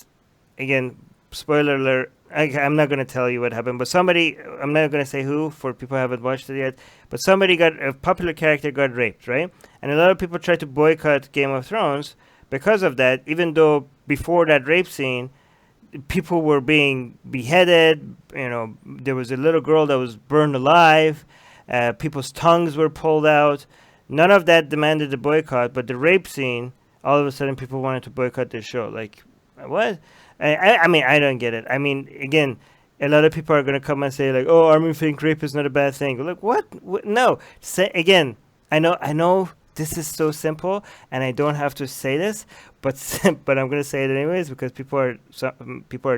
again, spoiler alert, I'm not going to tell you what happened, but somebody, I'm not going to say who for people who haven't watched it yet, but a popular character got raped, right? And a lot of people tried to boycott Game of Thrones because of that, even though before that rape scene, people were being beheaded. There was a little girl that was burned alive. People's tongues were pulled out. None of that demanded a boycott, but the rape scene, all of a sudden people wanted to boycott this show. Like, what? I mean, I don't get it. I mean, again, a lot of people are going to come and say, like, oh, Armin think rape is not a bad thing. Like, what? No. Say again, I know this is so simple, and I don't have to say this, but but I'm going to say it anyways because people are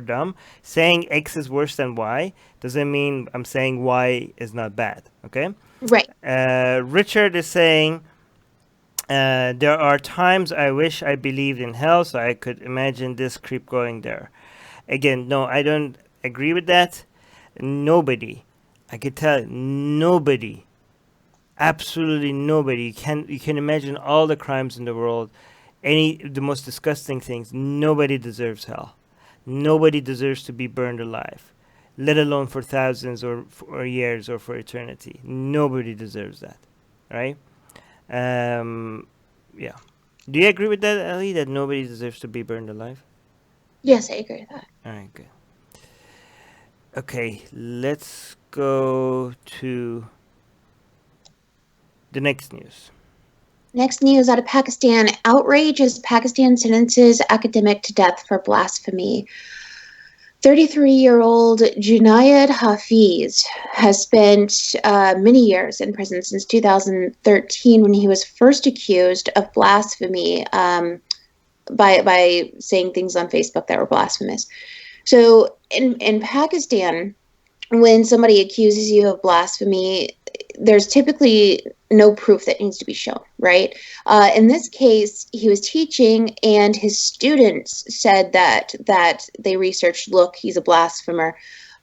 dumb. Saying X is worse than Y doesn't mean I'm saying Y is not bad. Okay. Right. Richard is saying, there are times I wish I believed in hell so I could imagine this creep going there. Again, no, I don't agree with that. Nobody, I could tell, nobody, absolutely nobody. You can imagine all the crimes in the world, the most disgusting things. Nobody deserves hell. Nobody deserves to be burned alive, let alone for thousands or years or for eternity. Nobody deserves that, right? Yeah. Do you agree with that, Ellie, that nobody deserves to be burned alive? Yes, I agree with that. All right, good. Okay, let's go to the next news. Next news out of Pakistan. Outrage as Pakistan sentences academic to death for blasphemy. 33-year-old Junaid Hafiz has spent many years in prison since 2013 when he was first accused of blasphemy by saying things on Facebook that were blasphemous. So in Pakistan, when somebody accuses you of blasphemy, there's typically no proof that needs to be shown, right? In this case, he was teaching, and his students said that they researched, look, he's a blasphemer,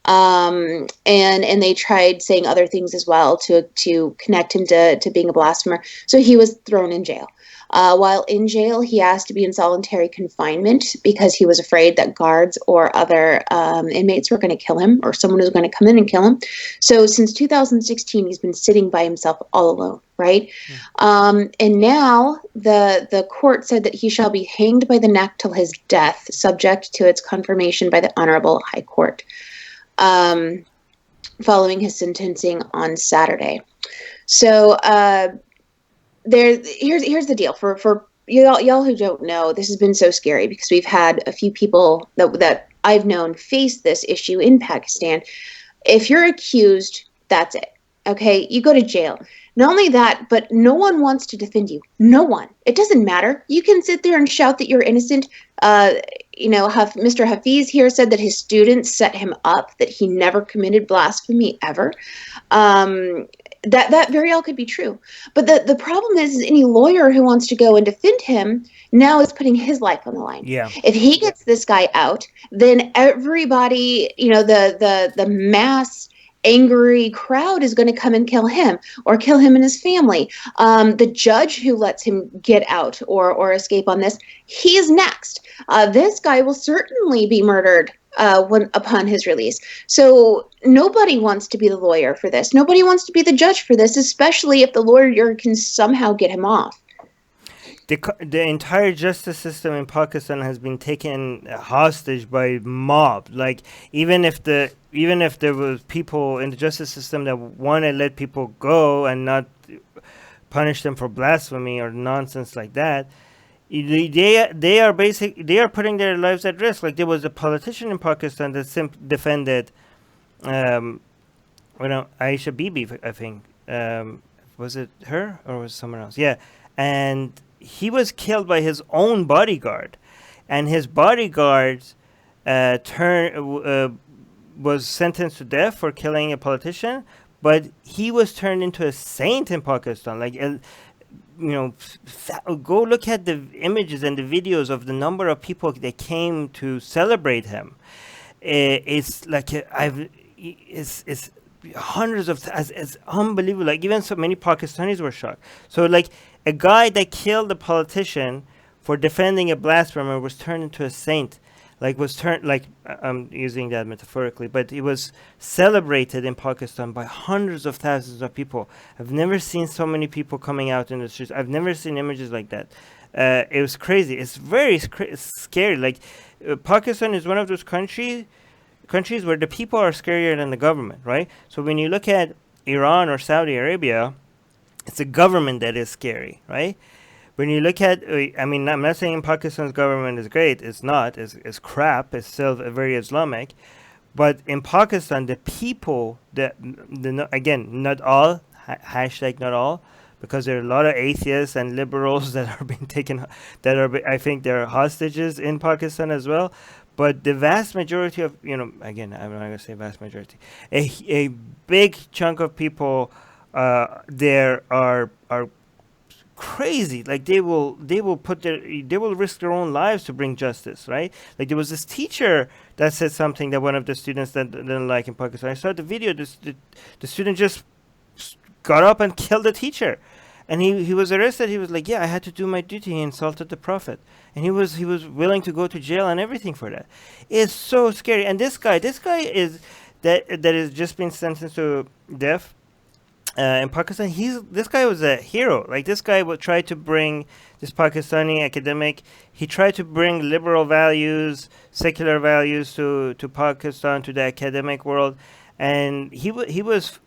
and they tried saying other things as well to connect him to being a blasphemer. So he was thrown in jail. While in jail, he asked to be in solitary confinement because he was afraid that guards or other inmates were going to kill him, or someone was going to come in and kill him. So since 2016, he's been sitting by himself all alone, right? And now the court said that he shall be hanged by the neck till his death, subject to its confirmation by the Honorable High Court, following his sentencing on Saturday. So here's the deal for y'all who don't know. This has been so scary because we've had a few people that I've known face this issue in Pakistan. If you're accused, that's it. Okay, you go to jail. Not only that, but no one wants to defend you. No one. It doesn't matter. You can sit there and shout that you're innocent. Mr. Hafiz here said that his students set him up, that he never committed blasphemy ever. That very well could be true. But the problem is any lawyer who wants to go and defend him now is putting his life on the line. Yeah. If he gets this guy out, then everybody, the mass angry crowd is going to come and kill him or kill him and his family. The judge who lets him get out or escape on this, he is next. This guy will certainly be murdered upon his release. So nobody wants to be the lawyer for this. Nobody wants to be the judge for this, especially if the lawyer can somehow get him off. The entire justice system in Pakistan has been taken hostage by mob. Like even if there was people in the justice system that want to let people go and not punish them for blasphemy or nonsense like that, they are putting their lives at risk. Like there was a politician in Pakistan that defended, Aisha Bibi, I think. Was it her or was it someone else? Yeah, and he was killed by his own bodyguard, and his bodyguard was sentenced to death for killing a politician, but he was turned into a saint in Pakistan. Like, go look at the images and the videos of the number of people that came to celebrate him. It's like it's hundreds of as unbelievable. Like even so many Pakistanis were shocked. So like a guy that killed a politician for defending a blasphemer was turned into a saint. Like was turned like I'm using that metaphorically, but it was celebrated in Pakistan by hundreds of thousands of people. I've never seen so many people coming out in the streets. I've never seen images like that. It was crazy. It's very scary. Like Pakistan is one of those countries where the people are scarier than the government, right? So when you look at Iran or Saudi Arabia, it's the government that is scary, right? When you look at, I mean, I'm not saying Pakistan's government is great. It's not. It's crap. It's still very Islamic. But in Pakistan, the people, again, not all, hashtag not all, because there are a lot of atheists and liberals that are being taken, I think they're hostages in Pakistan as well. But the vast majority of, again, I'm not going to say vast majority, a big chunk of people there are crazy. Like they will risk their own lives to bring justice, right? Like there was this teacher that said something that one of the students that didn't like in Pakistan. I saw the video. The student just got up and killed the teacher, and he was arrested. He was like, yeah, I had to do my duty. He insulted the prophet, and he was willing to go to jail and everything for that. It's so scary. And this guy is that has just been sentenced to death in Pakistan. This guy was a hero. Like this guy would try to bring this Pakistani academic. He tried to bring liberal values, secular values to Pakistan, to the academic world, and he was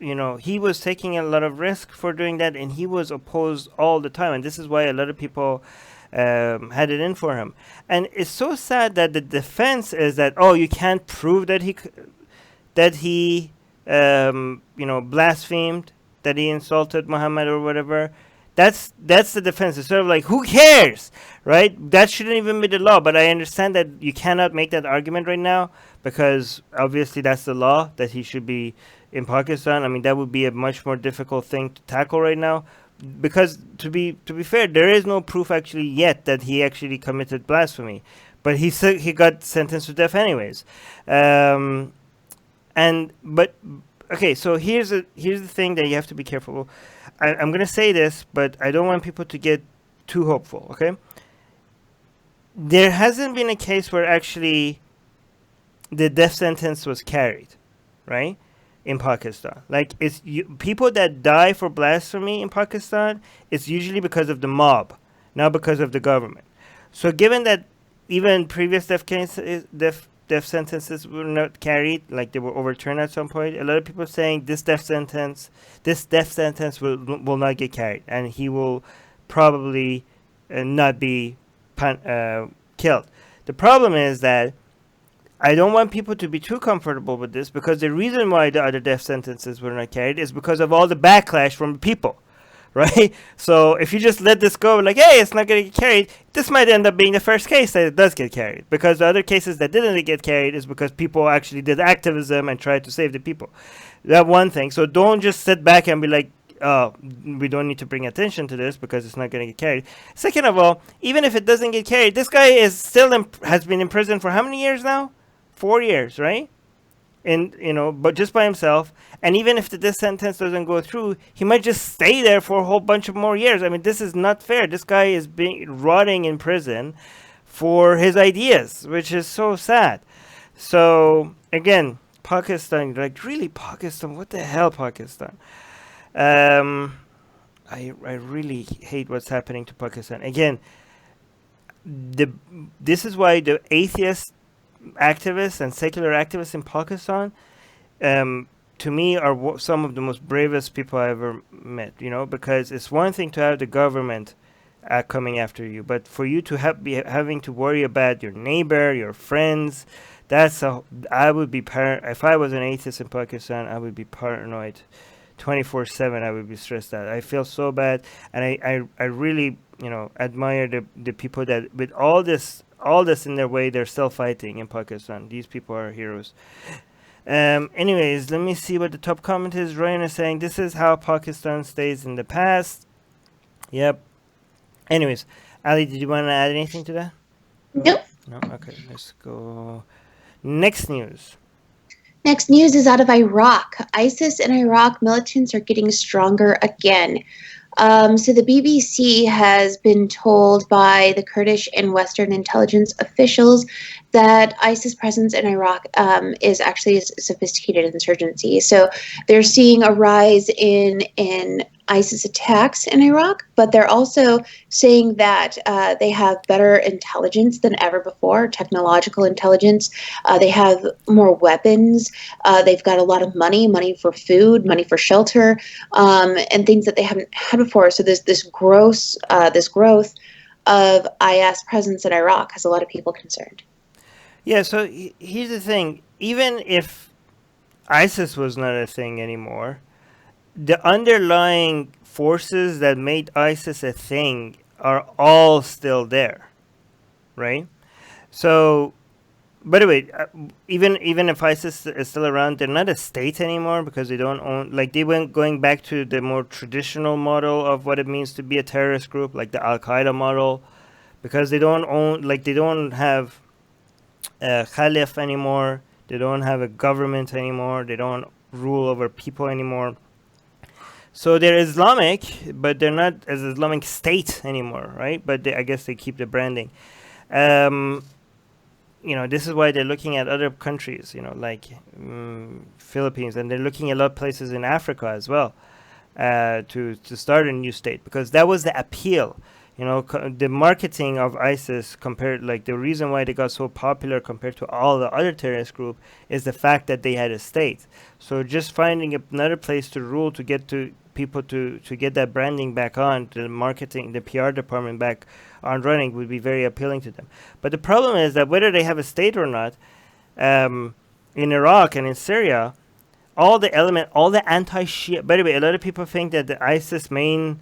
taking a lot of risk for doing that, and he was opposed all the time. And this is why a lot of people had it in for him. And it's so sad that the defense is that you can't prove that he blasphemed, that he insulted Muhammad or whatever. That's the defense. It's sort of like, who cares, right? That shouldn't even be the law. But I understand that you cannot make that argument right now because obviously that's the law, that he should be in Pakistan. I mean, that would be a much more difficult thing to tackle right now because to be fair, there is no proof actually yet that he actually committed blasphemy. But he got sentenced to death anyways. Okay, so here's the thing that you have to be careful. I'm going to say this, but I don't want people to get too hopeful, okay? There hasn't been a case where actually the death sentence was carried, right, in Pakistan. Like, people that die for blasphemy in Pakistan, it's usually because of the mob, not because of the government. So given that even previous death sentences were not carried, like they were overturned at some point, a lot of people are saying this death sentence will not get carried, and he will probably not be killed. The problem is that I don't want people to be too comfortable with this, because the reason why the other death sentences were not carried is because of all the backlash from the people. Right? So if you just let this go, like, hey, it's not going to get carried, this might end up being the first case that it does get carried. Because the other cases that didn't get carried is because people actually did activism and tried to save the people. That one thing. So don't just sit back and be like, we don't need to bring attention to this because it's not going to get carried. Second of all, even if it doesn't get carried, this guy is still has been in prison for how many years now? 4 years, right? And but just by himself. And even if the death sentence doesn't go through, he might just stay there for a whole bunch of more years. I mean, this is not fair. This guy is rotting in prison for his ideas, which is so sad. So again, Pakistan, like, really, Pakistan, what the hell, Pakistan? I really hate what's happening to Pakistan. Again, this is why the atheist activists and secular activists in Pakistan, to me, are some of the most bravest people I ever met. Because it's one thing to have the government coming after you, but for you to be having to worry about your neighbor, your friends, I would be if I was an atheist in Pakistan, I would be paranoid 24/7. I would be stressed out. I feel so bad, and I really admire the people that with all this in their way, they're still fighting in Pakistan. These people are heroes. Anyways, let me see what the top comment is. Ryan is saying, this is how Pakistan stays in the past. Yep. Anyways, Ali, did you want to add anything to that? Nope. No? Okay, let's go. Next news. Next news is out of Iraq. ISIS and Iraq militants are getting stronger again. So the BBC has been told by the Kurdish and Western intelligence officials that ISIS presence in Iraq is actually a sophisticated insurgency. So they're seeing a rise in ISIS attacks in Iraq, but they're also saying that they have better intelligence than ever before, technological intelligence. They have more weapons. They've got a lot of money for food, money for shelter, and things that they haven't had before. So this growth of IS presence in Iraq has a lot of people concerned. Yeah, so here's the thing. Even if ISIS was not a thing anymore, the underlying forces that made ISIS a thing are all still there, right? So, by the way, even if ISIS is still around, they're not a state anymore because they don't own. Like they went going back to the more traditional model of what it means to be a terrorist group, like the Al Qaeda model, because they don't own. Like they don't have a caliph anymore. They don't have a government anymore. They don't rule over people anymore. So they're Islamic, but they're not as Islamic state anymore, right? But I guess they keep the branding. Um, this is why they're looking at other countries, like Philippines, and they're looking at a lot of places in Africa as well to start a new state, because that was the appeal. The marketing of ISIS compared, like the reason why they got so popular compared to all the other terrorist group is the fact that they had a state. So just finding another place to rule to get to people to get that branding back on, the marketing, the PR department back on running would be very appealing to them. But the problem is that whether they have a state or not, in Iraq and in Syria, all the anti-Shia. By the way, a lot of people think that the ISIS main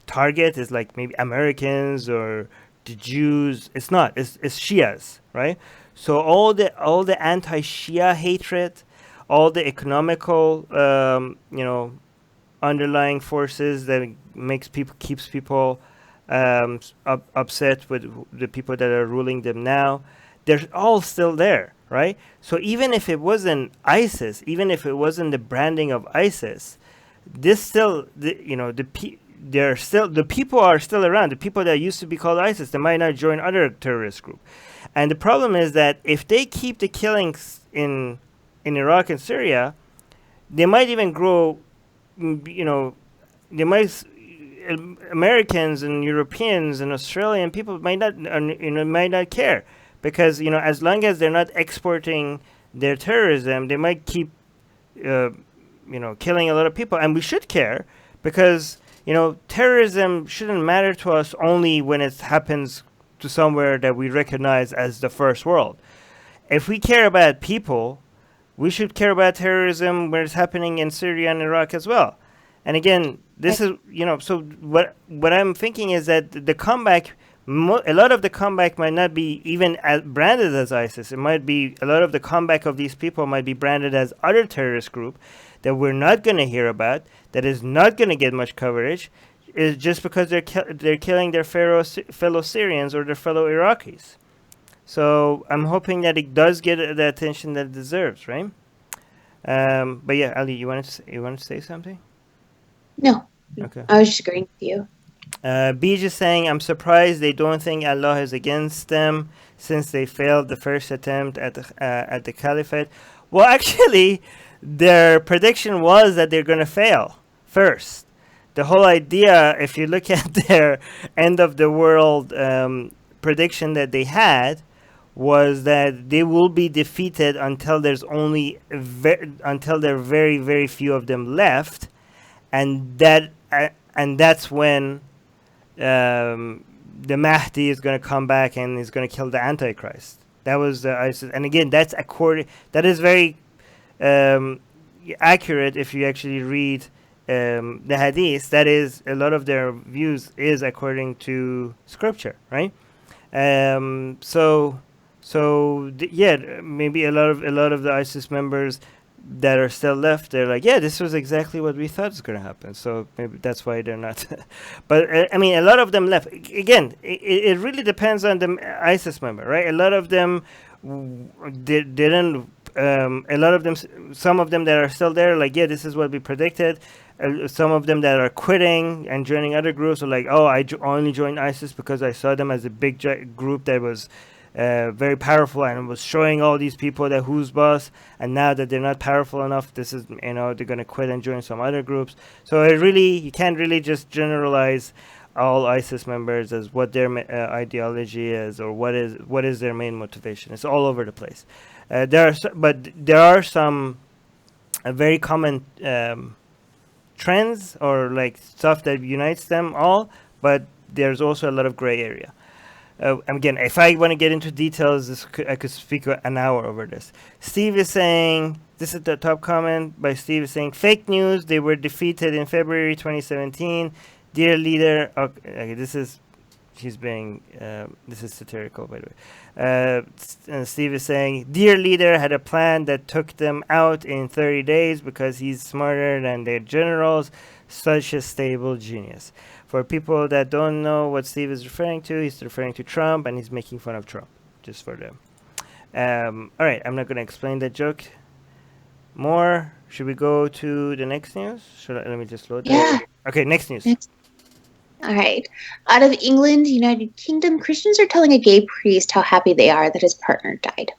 target is like maybe Americans or the Jews. It's not. It's Shias, right? So all the anti-Shia hatred, all the economical underlying forces that keeps people upset with the people that are ruling them now, they're all still there, right? So even if it wasn't ISIS, even if it wasn't the branding of ISIS, this still the people are still around. The people that used to be called ISIS, they might not join other terrorist group. And the problem is that if they keep the killings in Iraq and Syria, they might even grow. Americans and Europeans and Australian people might not care, because as long as they're not exporting their terrorism, they might keep killing a lot of people, and we should care, because terrorism shouldn't matter to us only when it happens to somewhere that we recognize as the first world. If we care about people, we should care about terrorism when it's happening in Syria and Iraq as well. And again, this is, so what I'm thinking is that the comeback, a lot of the comeback might not be even branded as ISIS. It might be, a lot of the comeback of these people might be branded as other terrorist group that we're not going to hear about, that is not going to get much coverage, is just because they're killing their fellow Syrians or their fellow Iraqis. So I'm hoping that it does get the attention that it deserves, right? But yeah, Ali, you wanted to say something? No. Okay. I was just agreeing with you. B just saying, I'm surprised they don't think Allah is against them since they failed the first attempt at the caliphate. Well, actually, their prediction was that they're going to fail first. The whole idea, if you look at their end of the world prediction that they had, was that they will be defeated until there's only until there are very, very few of them left, and that's when the Mahdi is going to come back and is going to kill the Antichrist. That was ISIS, and again, that is very accurate if you actually read the Hadith. That is, a lot of their views is according to scripture, right? Maybe a lot of the ISIS members that are still left, they're like, yeah, this was exactly what we thought was going to happen. So maybe that's why they're not. But I mean, a lot of them left. Again, it really depends on the ISIS member, right? A lot of them didn't a lot of them, some of them that are still there, like, yeah, this is what we predicted. Some of them that are quitting and joining other groups are like, oh, only joined ISIS because I saw them as a big group that was very powerful and was showing all these people that who's boss. And now that they're not powerful enough, this is, they're going to quit and join some other groups. So you can't really just generalize all ISIS members as what their ideology is or what is their main motivation. It's all over the place. But there are some very common trends or like stuff that unites them all, but there's also a lot of gray area. Again, if I want to get into details, I could speak an hour over this. Steve is saying, this is the top comment by Steve, is saying, fake news, they were defeated in February 2017. Dear leader, okay, this is satirical, by the way. And Steve is saying, dear leader had a plan that took them out in 30 days because he's smarter than their generals, such a stable genius. For people that don't know what Steve is referring to, he's referring to Trump, and he's making fun of Trump, just for them. All right, I'm not going to explain that joke more. Should we go to the next news? Let me just load that. Yeah. Okay, next news. All right. Out of England, United Kingdom, Christians are telling a gay priest how happy they are that his partner died.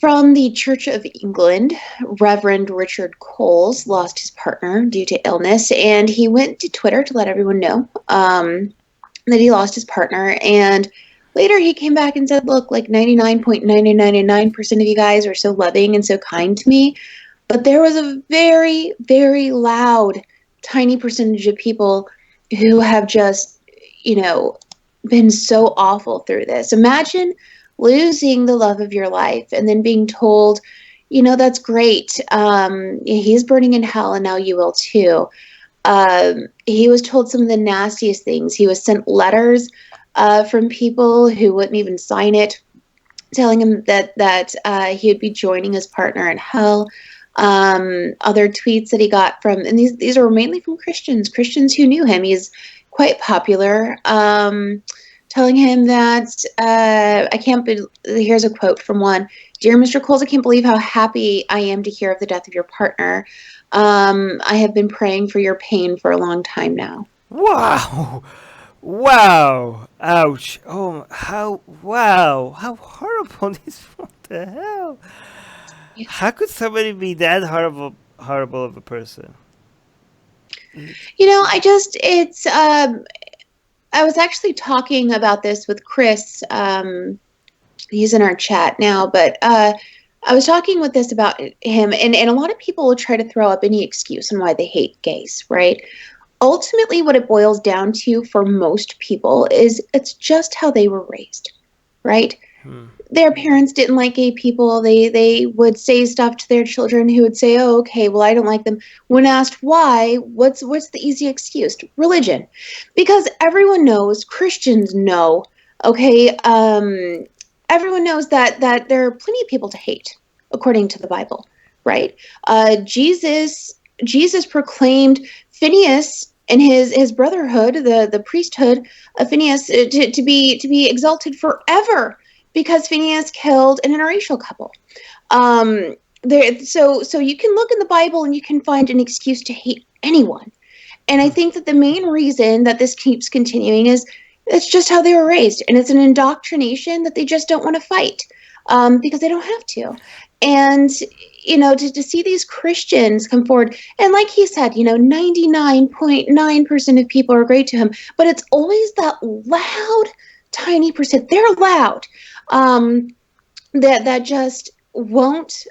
From the Church of England, Reverend Richard Coles lost his partner due to illness, and he went to Twitter to let everyone know that he lost his partner. And later he came back and said, look, like 99.999% of you guys are so loving and so kind to me. But there was a very, very loud, tiny percentage of people who have just, been so awful through this. Imagine losing the love of your life and then being told, that's great. He's burning in hell and now you will too. He was told some of the nastiest things. He was sent letters from people who wouldn't even sign it, telling him that he would be joining his partner in hell. Other tweets that he got from, and these are mainly from Christians who knew him. He's quite popular, telling him that, here's a quote from one: "Dear Mr. Coles, I can't believe how happy I am to hear of the death of your partner. I have been praying for your pain for a long time now." Wow. Wow. Ouch. Oh, how horrible this, what the hell? Yeah. How could somebody be that horrible of a person? I was actually talking about this with Chris. He's in our chat now, but I was talking with this about him, and a lot of people will try to throw up any excuse on why they hate gays, right? Ultimately, what it boils down to for most people is it's just how they were raised, right? Their parents didn't like gay people. They would say stuff to their children who would say, oh, okay, well, I don't like them. When asked why, what's the easy excuse? Religion. Because everyone knows, Christians know, okay, everyone knows that there are plenty of people to hate, according to the Bible, right? Jesus proclaimed Phineas and his brotherhood, the priesthood of Phineas, to be exalted forever, because Phineas killed an interracial couple. So you can look in the Bible and you can find an excuse to hate anyone. And I think that the main reason that this keeps continuing is it's just how they were raised. And it's an indoctrination that they just don't want to fight because they don't have to. And, to see these Christians come forward, and like he said, 99.9% of people are great to him, but it's always that loud, tiny percent. They're loud. That just won't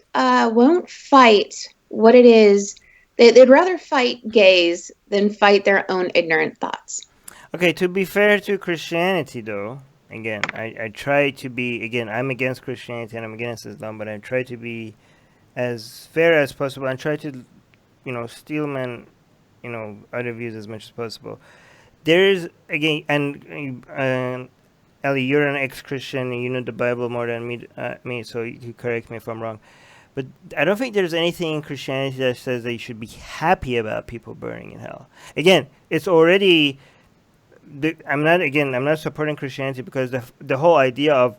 fight what it is. They'd rather fight gays than fight their own ignorant thoughts. Okay, to be fair to Christianity, though, again, I try to be, again, I'm against Christianity and I'm against Islam, but I try to be as fair as possible and try to, steelman, other views as much as possible. There is, again, and Ellie, you're an ex-Christian and you know the Bible more than me, so you correct me if I'm wrong. But I don't think there's anything in Christianity that says that you should be happy about people burning in hell. Again, it's already... I'm not supporting Christianity because the whole idea of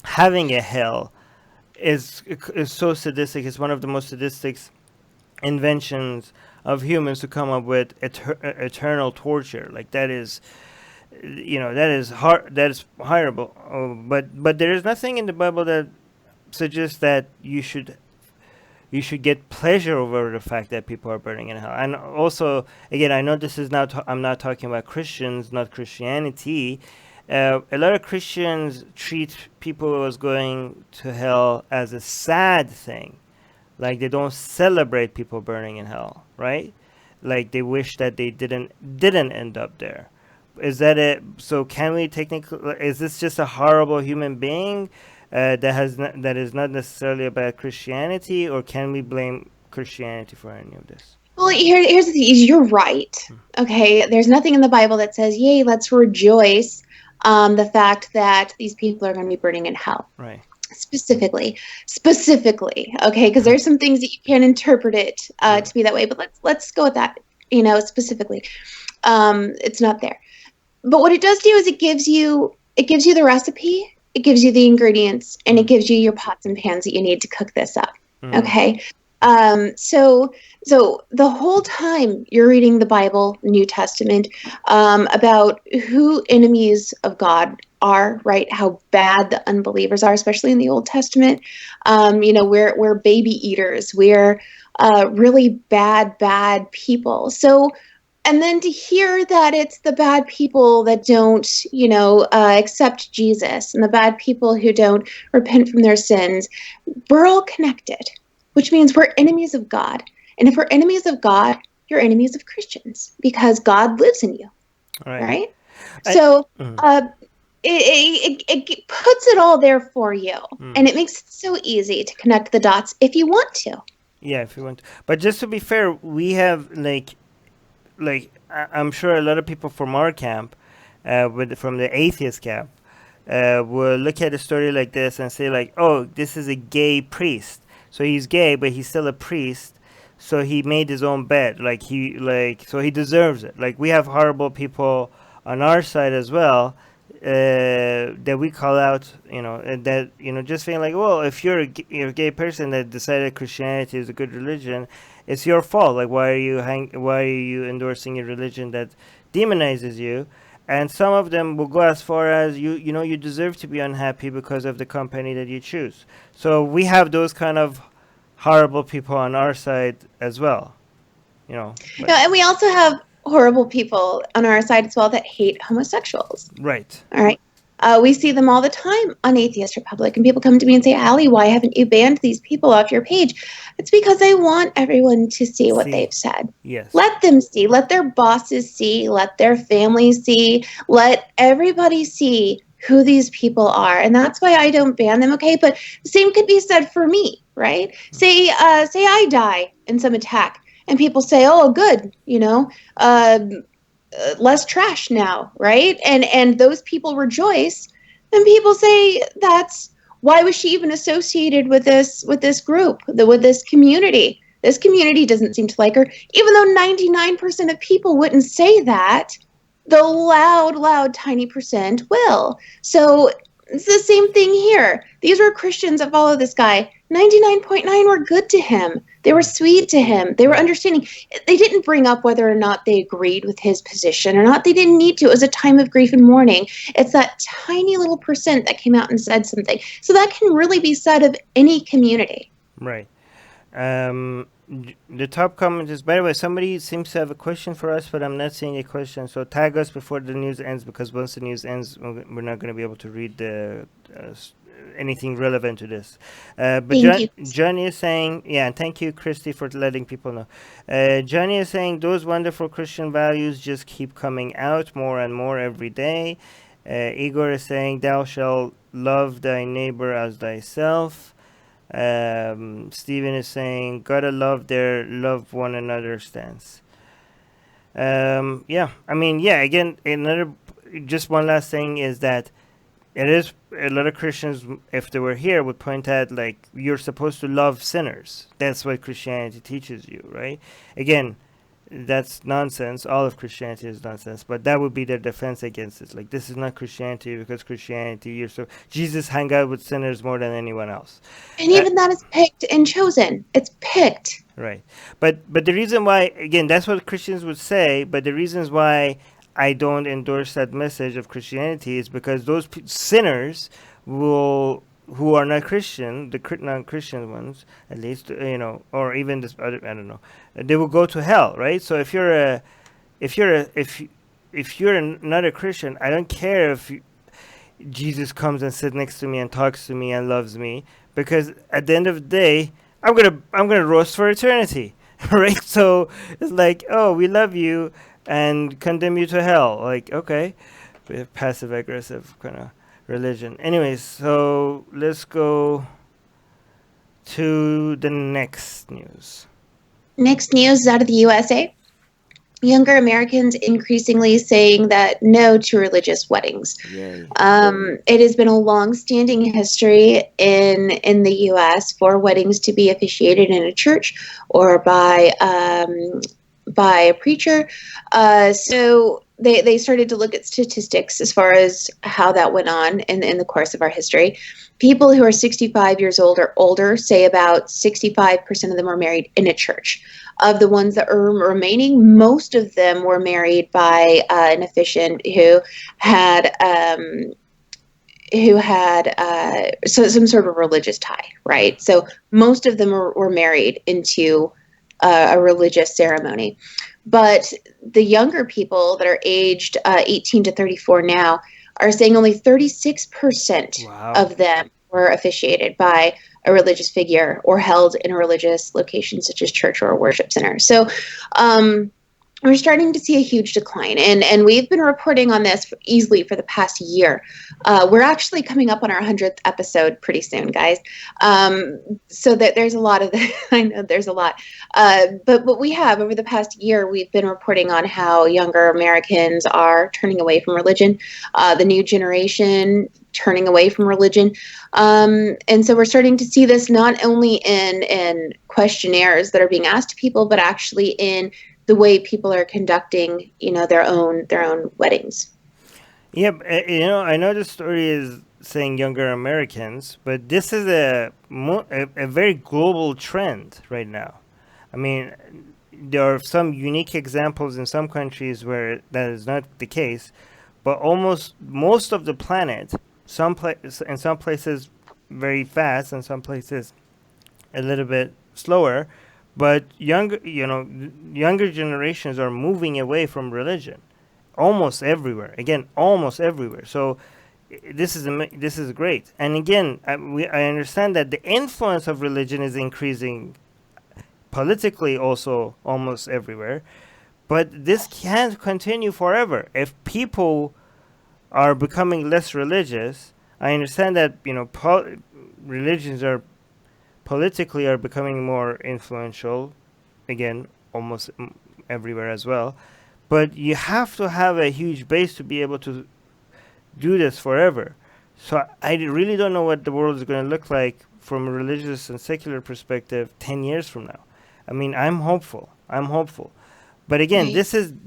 having a hell is so sadistic. It's one of the most sadistic inventions of humans to come up with eternal torture. Like that is, that is hard. That is horrible. But there is nothing in the Bible that suggests that you should get pleasure over the fact that people are burning in hell. And also, again, I know this is not. I'm not talking about Christians, not Christianity. A lot of Christians treat people who is going to hell as a sad thing, like they don't celebrate people burning in hell, right? Like they wish that they didn't end up there. Is that it? So can we technically? Is this just a horrible human being that is not necessarily about Christianity, or can we blame Christianity for any of this? Well, here's the thing: is you're right. Okay, there's nothing in the Bible that says, "Yay, let's rejoice." The fact that these people are going to be burning in hell. Right. Specifically, okay, because there's some things that you can interpret it to be that way, but let's go with that. Specifically, it's not there. But what it does do is it gives you the recipe, it gives you the ingredients, and it gives you your pots and pans that you need to cook this up. Okay. So the whole time you're reading the Bible, New Testament, about who enemies of God are, right? How bad the unbelievers are, especially in the Old Testament. We're baby eaters. We're really bad people. So, and then to hear that it's the bad people that don't, accept Jesus, and the bad people who don't repent from their sins, we're all connected, which means we're enemies of God. And if we're enemies of God, you're enemies of Christians, because God lives in you, right? So it puts it all there for you, and it makes it so easy to connect the dots if you want to. Yeah, if you want to. But just to be fair, we have I'm sure a lot of people from our camp, from the atheist camp, will look at a story like this and say like, oh, this is a gay priest. So he's gay, but he's still a priest. So he made his own bed. So he deserves it. Like we have horrible people on our side as well, that we call out, and that, just feeling like, well, if you're a gay person that decided Christianity is a good religion, it's your fault. Like, why are you endorsing a religion that demonizes you? And some of them will go as far as you deserve to be unhappy because of the company that you choose. So we have those kind of horrible people on our side as well, and we also have horrible people on our side as well that hate homosexuals. Right. All right. We see them all the time on Atheist Republic, and people come to me and say, Allie, why haven't you banned these people off your page? It's because I want everyone to see what they've said. Yes. Let them see. Let their bosses see. Let their families see. Let everybody see who these people are. And that's why I don't ban them, okay? But the same could be said for me, right? Say I die in some attack, and people say, oh, good, less trash now, right? And those people rejoice, and people say, that's why was she even associated with this group, with this community? This community doesn't seem to like her, even though 99% of people wouldn't say that. The loud tiny percent will. So it's the same thing here. These were Christians that follow this guy. 99.9 were good to him. They were sweet to him. They were understanding. They didn't bring up whether or not they agreed with his position or not. They didn't need to. It was a time of grief and mourning. It's that tiny little percent that came out and said something. So that can really be said of any community. Right. The top comment is, by the way, somebody seems to have a question for us, but I'm not seeing a question. So tag us before the news ends, because once the news ends, we're not going to be able to read the anything relevant to this. But Johnny is saying, and thank you, Christy, for letting people know. Johnny is saying, those wonderful Christian values just keep coming out more and more every day. Igor is saying, thou shalt love thy neighbor as thyself. Steven is saying, gotta love their love one another stance. Again, just one last thing is that it is a lot of Christians, if they were here, would point out like, you're supposed to love sinners. That's what Christianity teaches you, right? Again, that's nonsense. All of Christianity is nonsense. But that would be their defense against it. Like, this is not Christianity, because Christianity, you're so Jesus hung out with sinners more than anyone else. And Uh, even that is picked and chosen. It's picked. Right. But the reason why, again, that's what Christians would say, but the reasons why I don't endorse that message of Christianity is because those sinners will, who are not Christian, the non-Christian ones, at least, or even this other, I don't know, they will go to hell, right? So if you're not a Christian, I don't care if Jesus comes and sits next to me and talks to me and loves me, because at the end of the day, I'm gonna roast for eternity, right? So it's like, oh, we love you and condemn you to hell. Like, okay, we have passive aggressive kind of religion. Anyways, so let's go to the next news. Next news is out of the USA. Younger Americans increasingly saying that no to religious weddings. Yay. It has been a long-standing history in the U.S. for weddings to be officiated in a church or by a preacher. So they started to look at statistics as far as how that went on in the course of our history. People who are 65 years old or older say about 65% of them are married in a church. Of the ones that are remaining, most of them were married by an officiant who had some sort of religious tie, right? So most of them were married into a religious ceremony. But the younger people that are aged 18 to 34 now are saying only 36% Wow. of them were officiated by a religious figure or held in a religious location such as church or a worship center. So we're starting to see a huge decline, and we've been reporting on this easily for the past year. We're actually coming up on our 100th episode pretty soon, guys. So that there's a lot of I know there's a lot, but we have over the past year we've been reporting on how younger Americans are turning away from religion, the new generation turning away from religion, and so we're starting to see this not only in questionnaires that are being asked to people, but actually in the way people are conducting, their own weddings. Yeah, I know the story is saying younger Americans, but this is a very global trend right now. I mean, there are some unique examples in some countries where that is not the case, but almost most of the planet, in some places very fast, and some places a little bit slower, but younger generations are moving away from religion almost everywhere. Again, almost everywhere. So this is great. And again, I understand that the influence of religion is increasing politically also almost everywhere. But this can't continue forever. If people are becoming less religious, I understand that religions are politically are becoming more influential, again, almost everywhere as well. But you have to have a huge base to be able to do this forever. So I really don't know what the world is going to look like from a religious and secular perspective 10 years from now. I mean, I'm hopeful. But again, Right. this doesn't.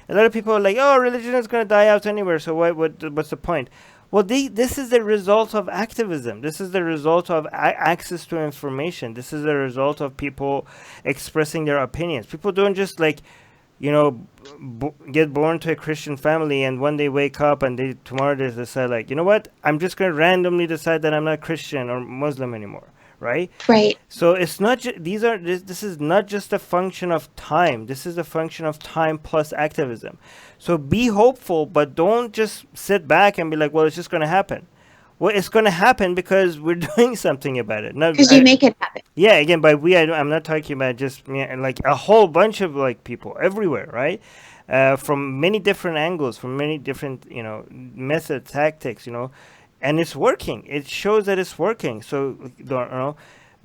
A lot of people are like, "Oh, religion is going to die out anywhere. So what's the point?" Well, this is the result of activism. This is the result of access to information. This is the result of people expressing their opinions. People don't just get born to a Christian family and one day wake up and tomorrow they decide like, you know what? I'm just going to randomly decide that I'm not Christian or Muslim anymore. Right? Right. So it's not this is not just a function of time. This is a function of time plus activism. So be hopeful, but don't just sit back and be like, well, it's just going to happen. Well, it's going to happen because we're doing something about it. Because you make it happen. Yeah, again, by we, I'm not talking about just me, like a whole bunch of like people everywhere, right? From many different angles, from many different, methods, tactics, and it's working. It shows that it's working. So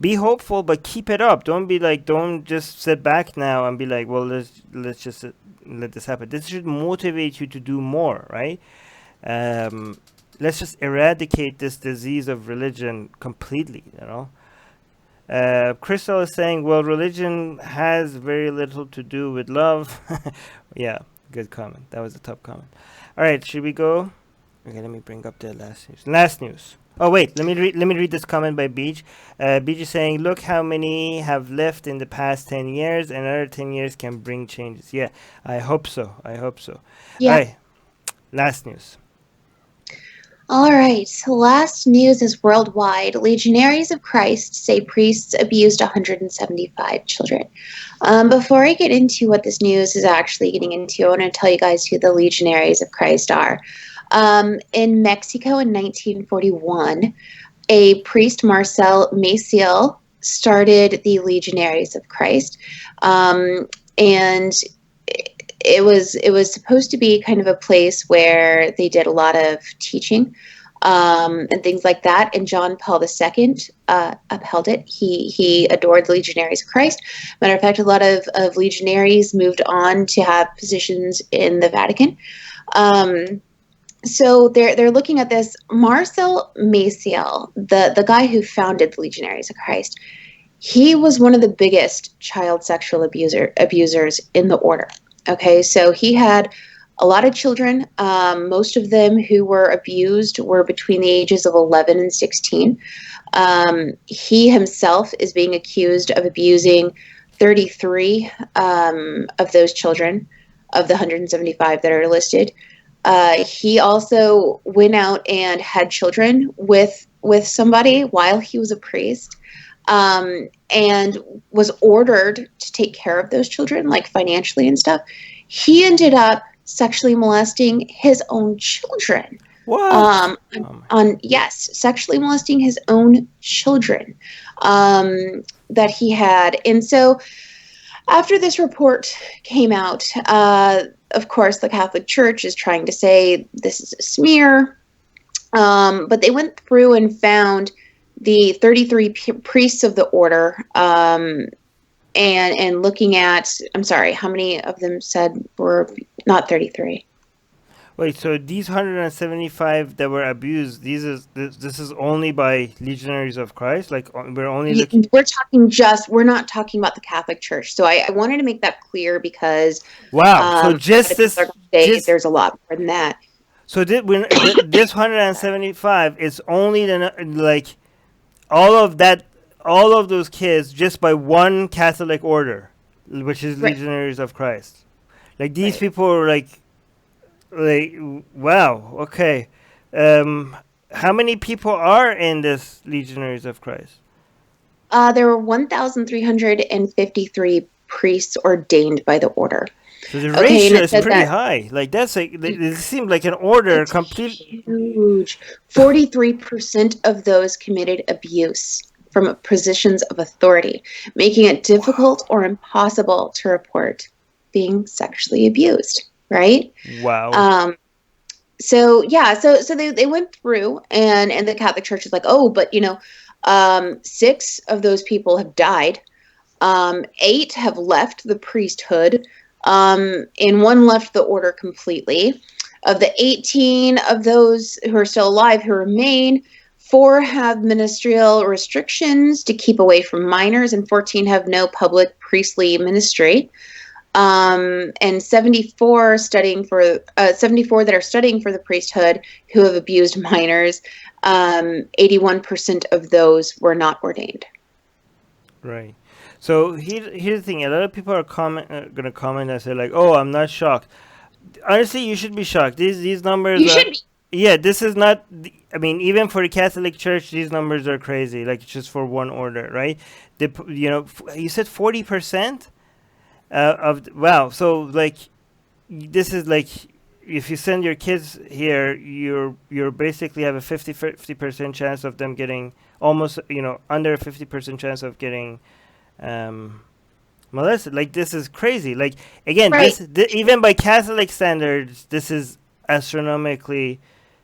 be hopeful, but keep it up. Don't just sit back now and be like, well, let's just let this happen. This should motivate you to do more, right? Let's just eradicate this disease of religion completely. Crystal is saying, well, religion has very little to do with love. Yeah, good comment. That was a top comment. All right, should we go? Okay, let me bring up the last news. Last news. Oh wait, let me read this comment by Beach. Beach is saying, "Look how many have left in the past 10 years. Another 10 years can bring changes." Yeah, I hope so. I hope so. Yeah. All right, last news. All right. So last news is worldwide. Legionaries of Christ say priests abused 175 children. Before I get into what this news is actually getting into, I want to tell you guys who the Legionaries of Christ are. In Mexico in 1941, a priest, Marcel Maciel, started the Legionaries of Christ. And it was supposed to be kind of a place where they did a lot of teaching and things like that. And John Paul II upheld it. He adored the Legionaries of Christ. Matter of fact, a lot of legionaries moved on to have positions in the Vatican. So they're looking at this. Marcel Maciel, the guy who founded the Legionaries of Christ, he was one of the biggest child sexual abusers in the order. Okay, so he had a lot of children. Most of them who were abused were between the ages of 11 and 16. He himself is being accused of abusing 33 of those children, of the 175 that are listed. He also went out and had children with somebody while he was a priest. And was ordered to take care of those children, like financially and stuff. He ended up sexually molesting his own children. What? Yes, sexually molesting his own children that he had. And so after this report came out, of course, the Catholic Church is trying to say this is a smear. But they went through and found the 33 priests of the order, and looking at, I'm sorry, how many of them said were not 33? Wait, so these 175 that were abused, this is only by Legionaries of Christ? Like, we're only looking... We're not talking about the Catholic Church. So I wanted to make that clear because... Wow, so just this... There's a lot more than that. So this 175 is only like... all of those kids just by one Catholic order, which is Right. Legionaries of Christ. Like, these people are like, wow, okay. How many people are in this Legionaries of Christ? There were 1,353 priests ordained by the order. So the ratio is pretty high. Like, that's like, it seemed like an order completely huge. 43% of those committed abuse from positions of authority, making it difficult or impossible to report being sexually abused. Right? Wow. So they went through, and the Catholic Church is like, oh, but 6 of those people have died. 8 have left the priesthood. And 1 left the order completely. Of the 18 of those who are still alive who remain, 4 have ministerial restrictions to keep away from minors, and 14 have no public priestly ministry. And 74 that are studying for the priesthood who have abused minors. 81% of those were not ordained. Right. So here's the thing. A lot of people are gonna comment and say like, "Oh, I'm not shocked." Honestly, you should be shocked. These numbers. Should be. Yeah, this is not. I mean, even for the Catholic Church, these numbers are crazy. Like, just for one order, right? You said 40% wow. So like, this is like, if you send your kids here, you're basically have a 50% chance of them getting almost under a 50% chance of getting molested. Like, this is crazy. Like, again, right. Even by Catholic standards, this is astronomically,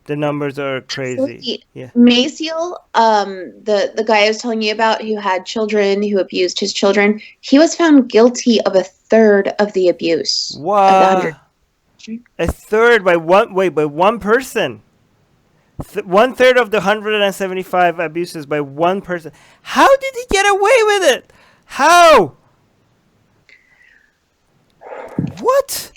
the numbers are crazy. Absolutely. Yeah. Maciel, the guy I was telling you about who had children, who abused his children, he was found guilty of a third of the abuse. Wow. A third by one person. One third of the 175 abuses by one person. How did he get away with it? How? What?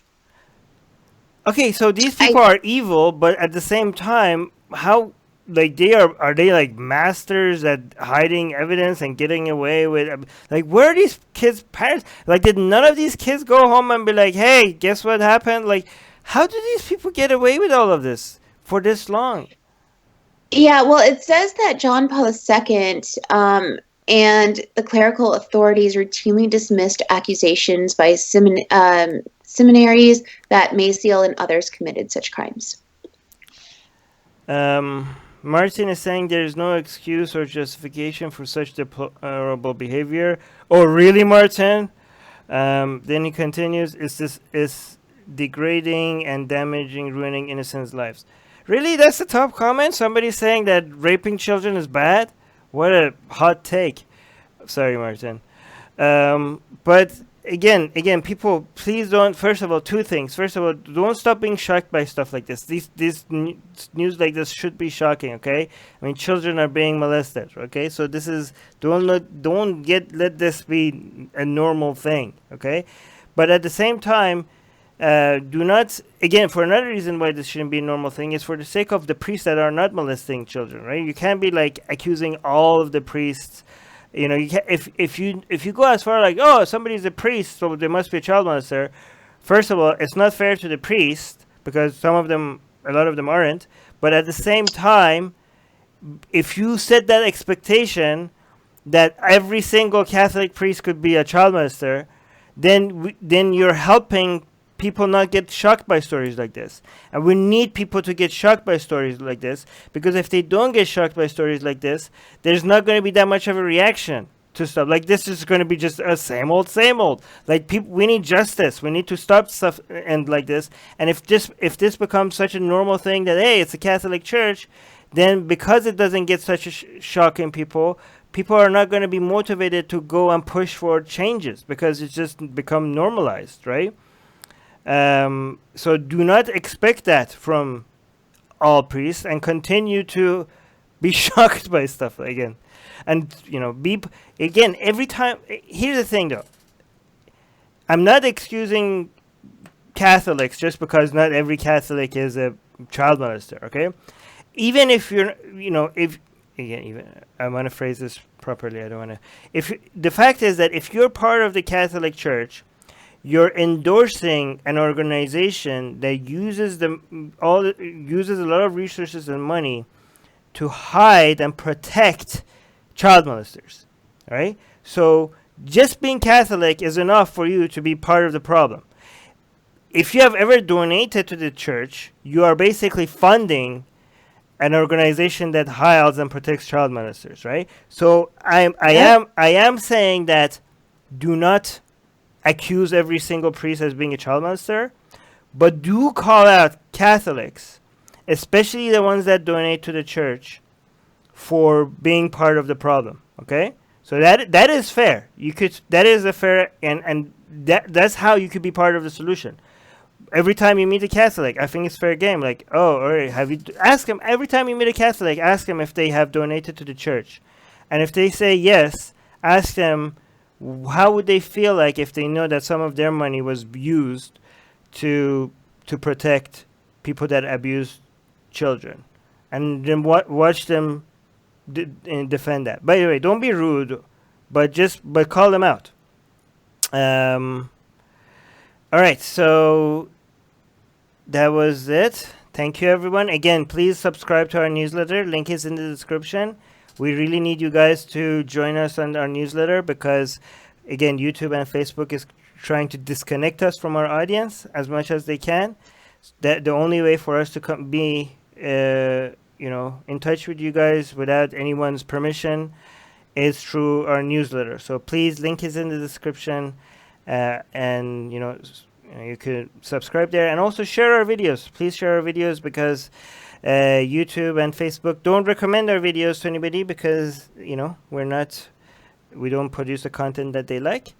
Okay, so these people are evil, but at the same time, how, like, are they like masters at hiding evidence and getting away with, like, where are these kids' parents? Like, did none of these kids go home and be like, hey, guess what happened? Like, how do these people get away with all of this for this long? Yeah, well, it says that John Paul II and the clerical authorities routinely dismissed accusations by seminaries that Maciel and others committed such crimes. Martin is saying there is no excuse or justification for such deplorable behavior. Oh, really, Martin? Then he continues, is degrading and damaging, ruining innocent lives. Really? That's the top comment? Somebody saying that raping children is bad? What a hot take. Sorry, Martin. But again, people, please don't. First of all, two things. First of all, don't stop being shocked by stuff like this. These news like this should be shocking. Okay, I mean, children are being molested. Okay, so this is let this be a normal thing. Okay, but at the same time, do not, again, for another reason why this shouldn't be a normal thing is for the sake of the priests that are not molesting children, right? You can't be like accusing all of the priests. You know, you can, if you go as far like, oh, somebody's a priest, so there must be a child molester. First of all, it's not fair to the priest because a lot of them aren't. But at the same time, if you set that expectation that every single Catholic priest could be a child molester, then you're helping people not get shocked by stories like this. And we need people to get shocked by stories like this, because if they don't get shocked by stories like this, there's not going to be that much of a reaction to stuff. Like, this is going to be just a same old. Like, we need justice. We need to stop stuff and like this. And if this becomes such a normal thing that, hey, it's a Catholic church, then because it doesn't get such a shock in people are not going to be motivated to go and push for changes because it's just become normalized, right? So do not expect that from all priests and continue to be shocked by stuff again. And, every time. Here's the thing, though. I'm not excusing Catholics just because not every Catholic is a child molester, okay? Even if you're, I want to phrase this properly. I don't want to. The fact is that if you're part of the Catholic Church, you're endorsing an organization that uses a lot of resources and money to hide and protect child molesters, right? So just being Catholic is enough for you to be part of the problem. If you have ever donated to the church, you are basically funding an organization that hides and protects child molesters, right? So I am saying that do not accuse every single priest as being a child molester, but do call out Catholics, especially the ones that donate to the church, for being part of the problem. Okay, so that is fair. That is a fair and that's how you could be part of the solution. Every time you meet a Catholic, I think it's fair game. Like, oh, all right, ask them every time you meet a Catholic, ask them if they have donated to the church, and if they say yes, ask them, how would they feel like if they know that some of their money was used to protect people that abuse children, and then watch them defend that. By the way, don't be rude, but call them out. All right, so that was it. Thank you, everyone. Again, please subscribe to our newsletter. Link is in the description. We really need you guys to join us on our newsletter because, again, YouTube and Facebook is trying to disconnect us from our audience as much as they can. That the only way for us to be, in touch with you guys without anyone's permission is through our newsletter. So please, link is in the description, and you could subscribe there and also share our videos. Please share our videos because YouTube and Facebook don't recommend our videos to anybody because we don't produce the content that they like.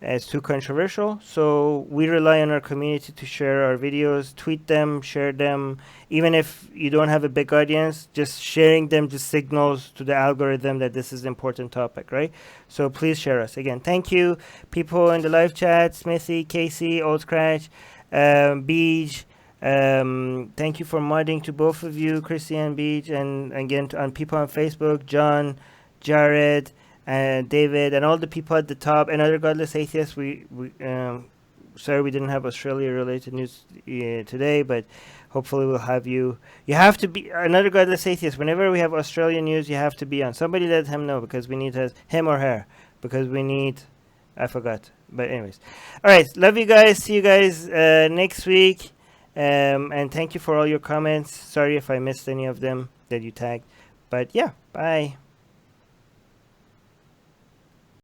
It's too controversial, so we rely on our community to share our videos, tweet them, share them. Even if you don't have a big audience, just sharing them just signals to the algorithm that this is an important topic, right? So please share us. Again, thank you, people in the live chat, Smithy, Casey, Old Scratch, Beej. Thank you for modding to both of you, Chrissy and Beej, and again on people on Facebook, John, Jared, and David, and all the people at the top, and other godless atheists. Sorry we didn't have Australia related news today, but hopefully we'll have you. You have to be another godless atheist. Whenever we have Australian news, you have to be on. Somebody let him know, because we need him or her, because we need. I forgot, but anyways, all right. Love you guys. See you guys next week, and thank you for all your comments. Sorry if I missed any of them that you tagged, but yeah, bye.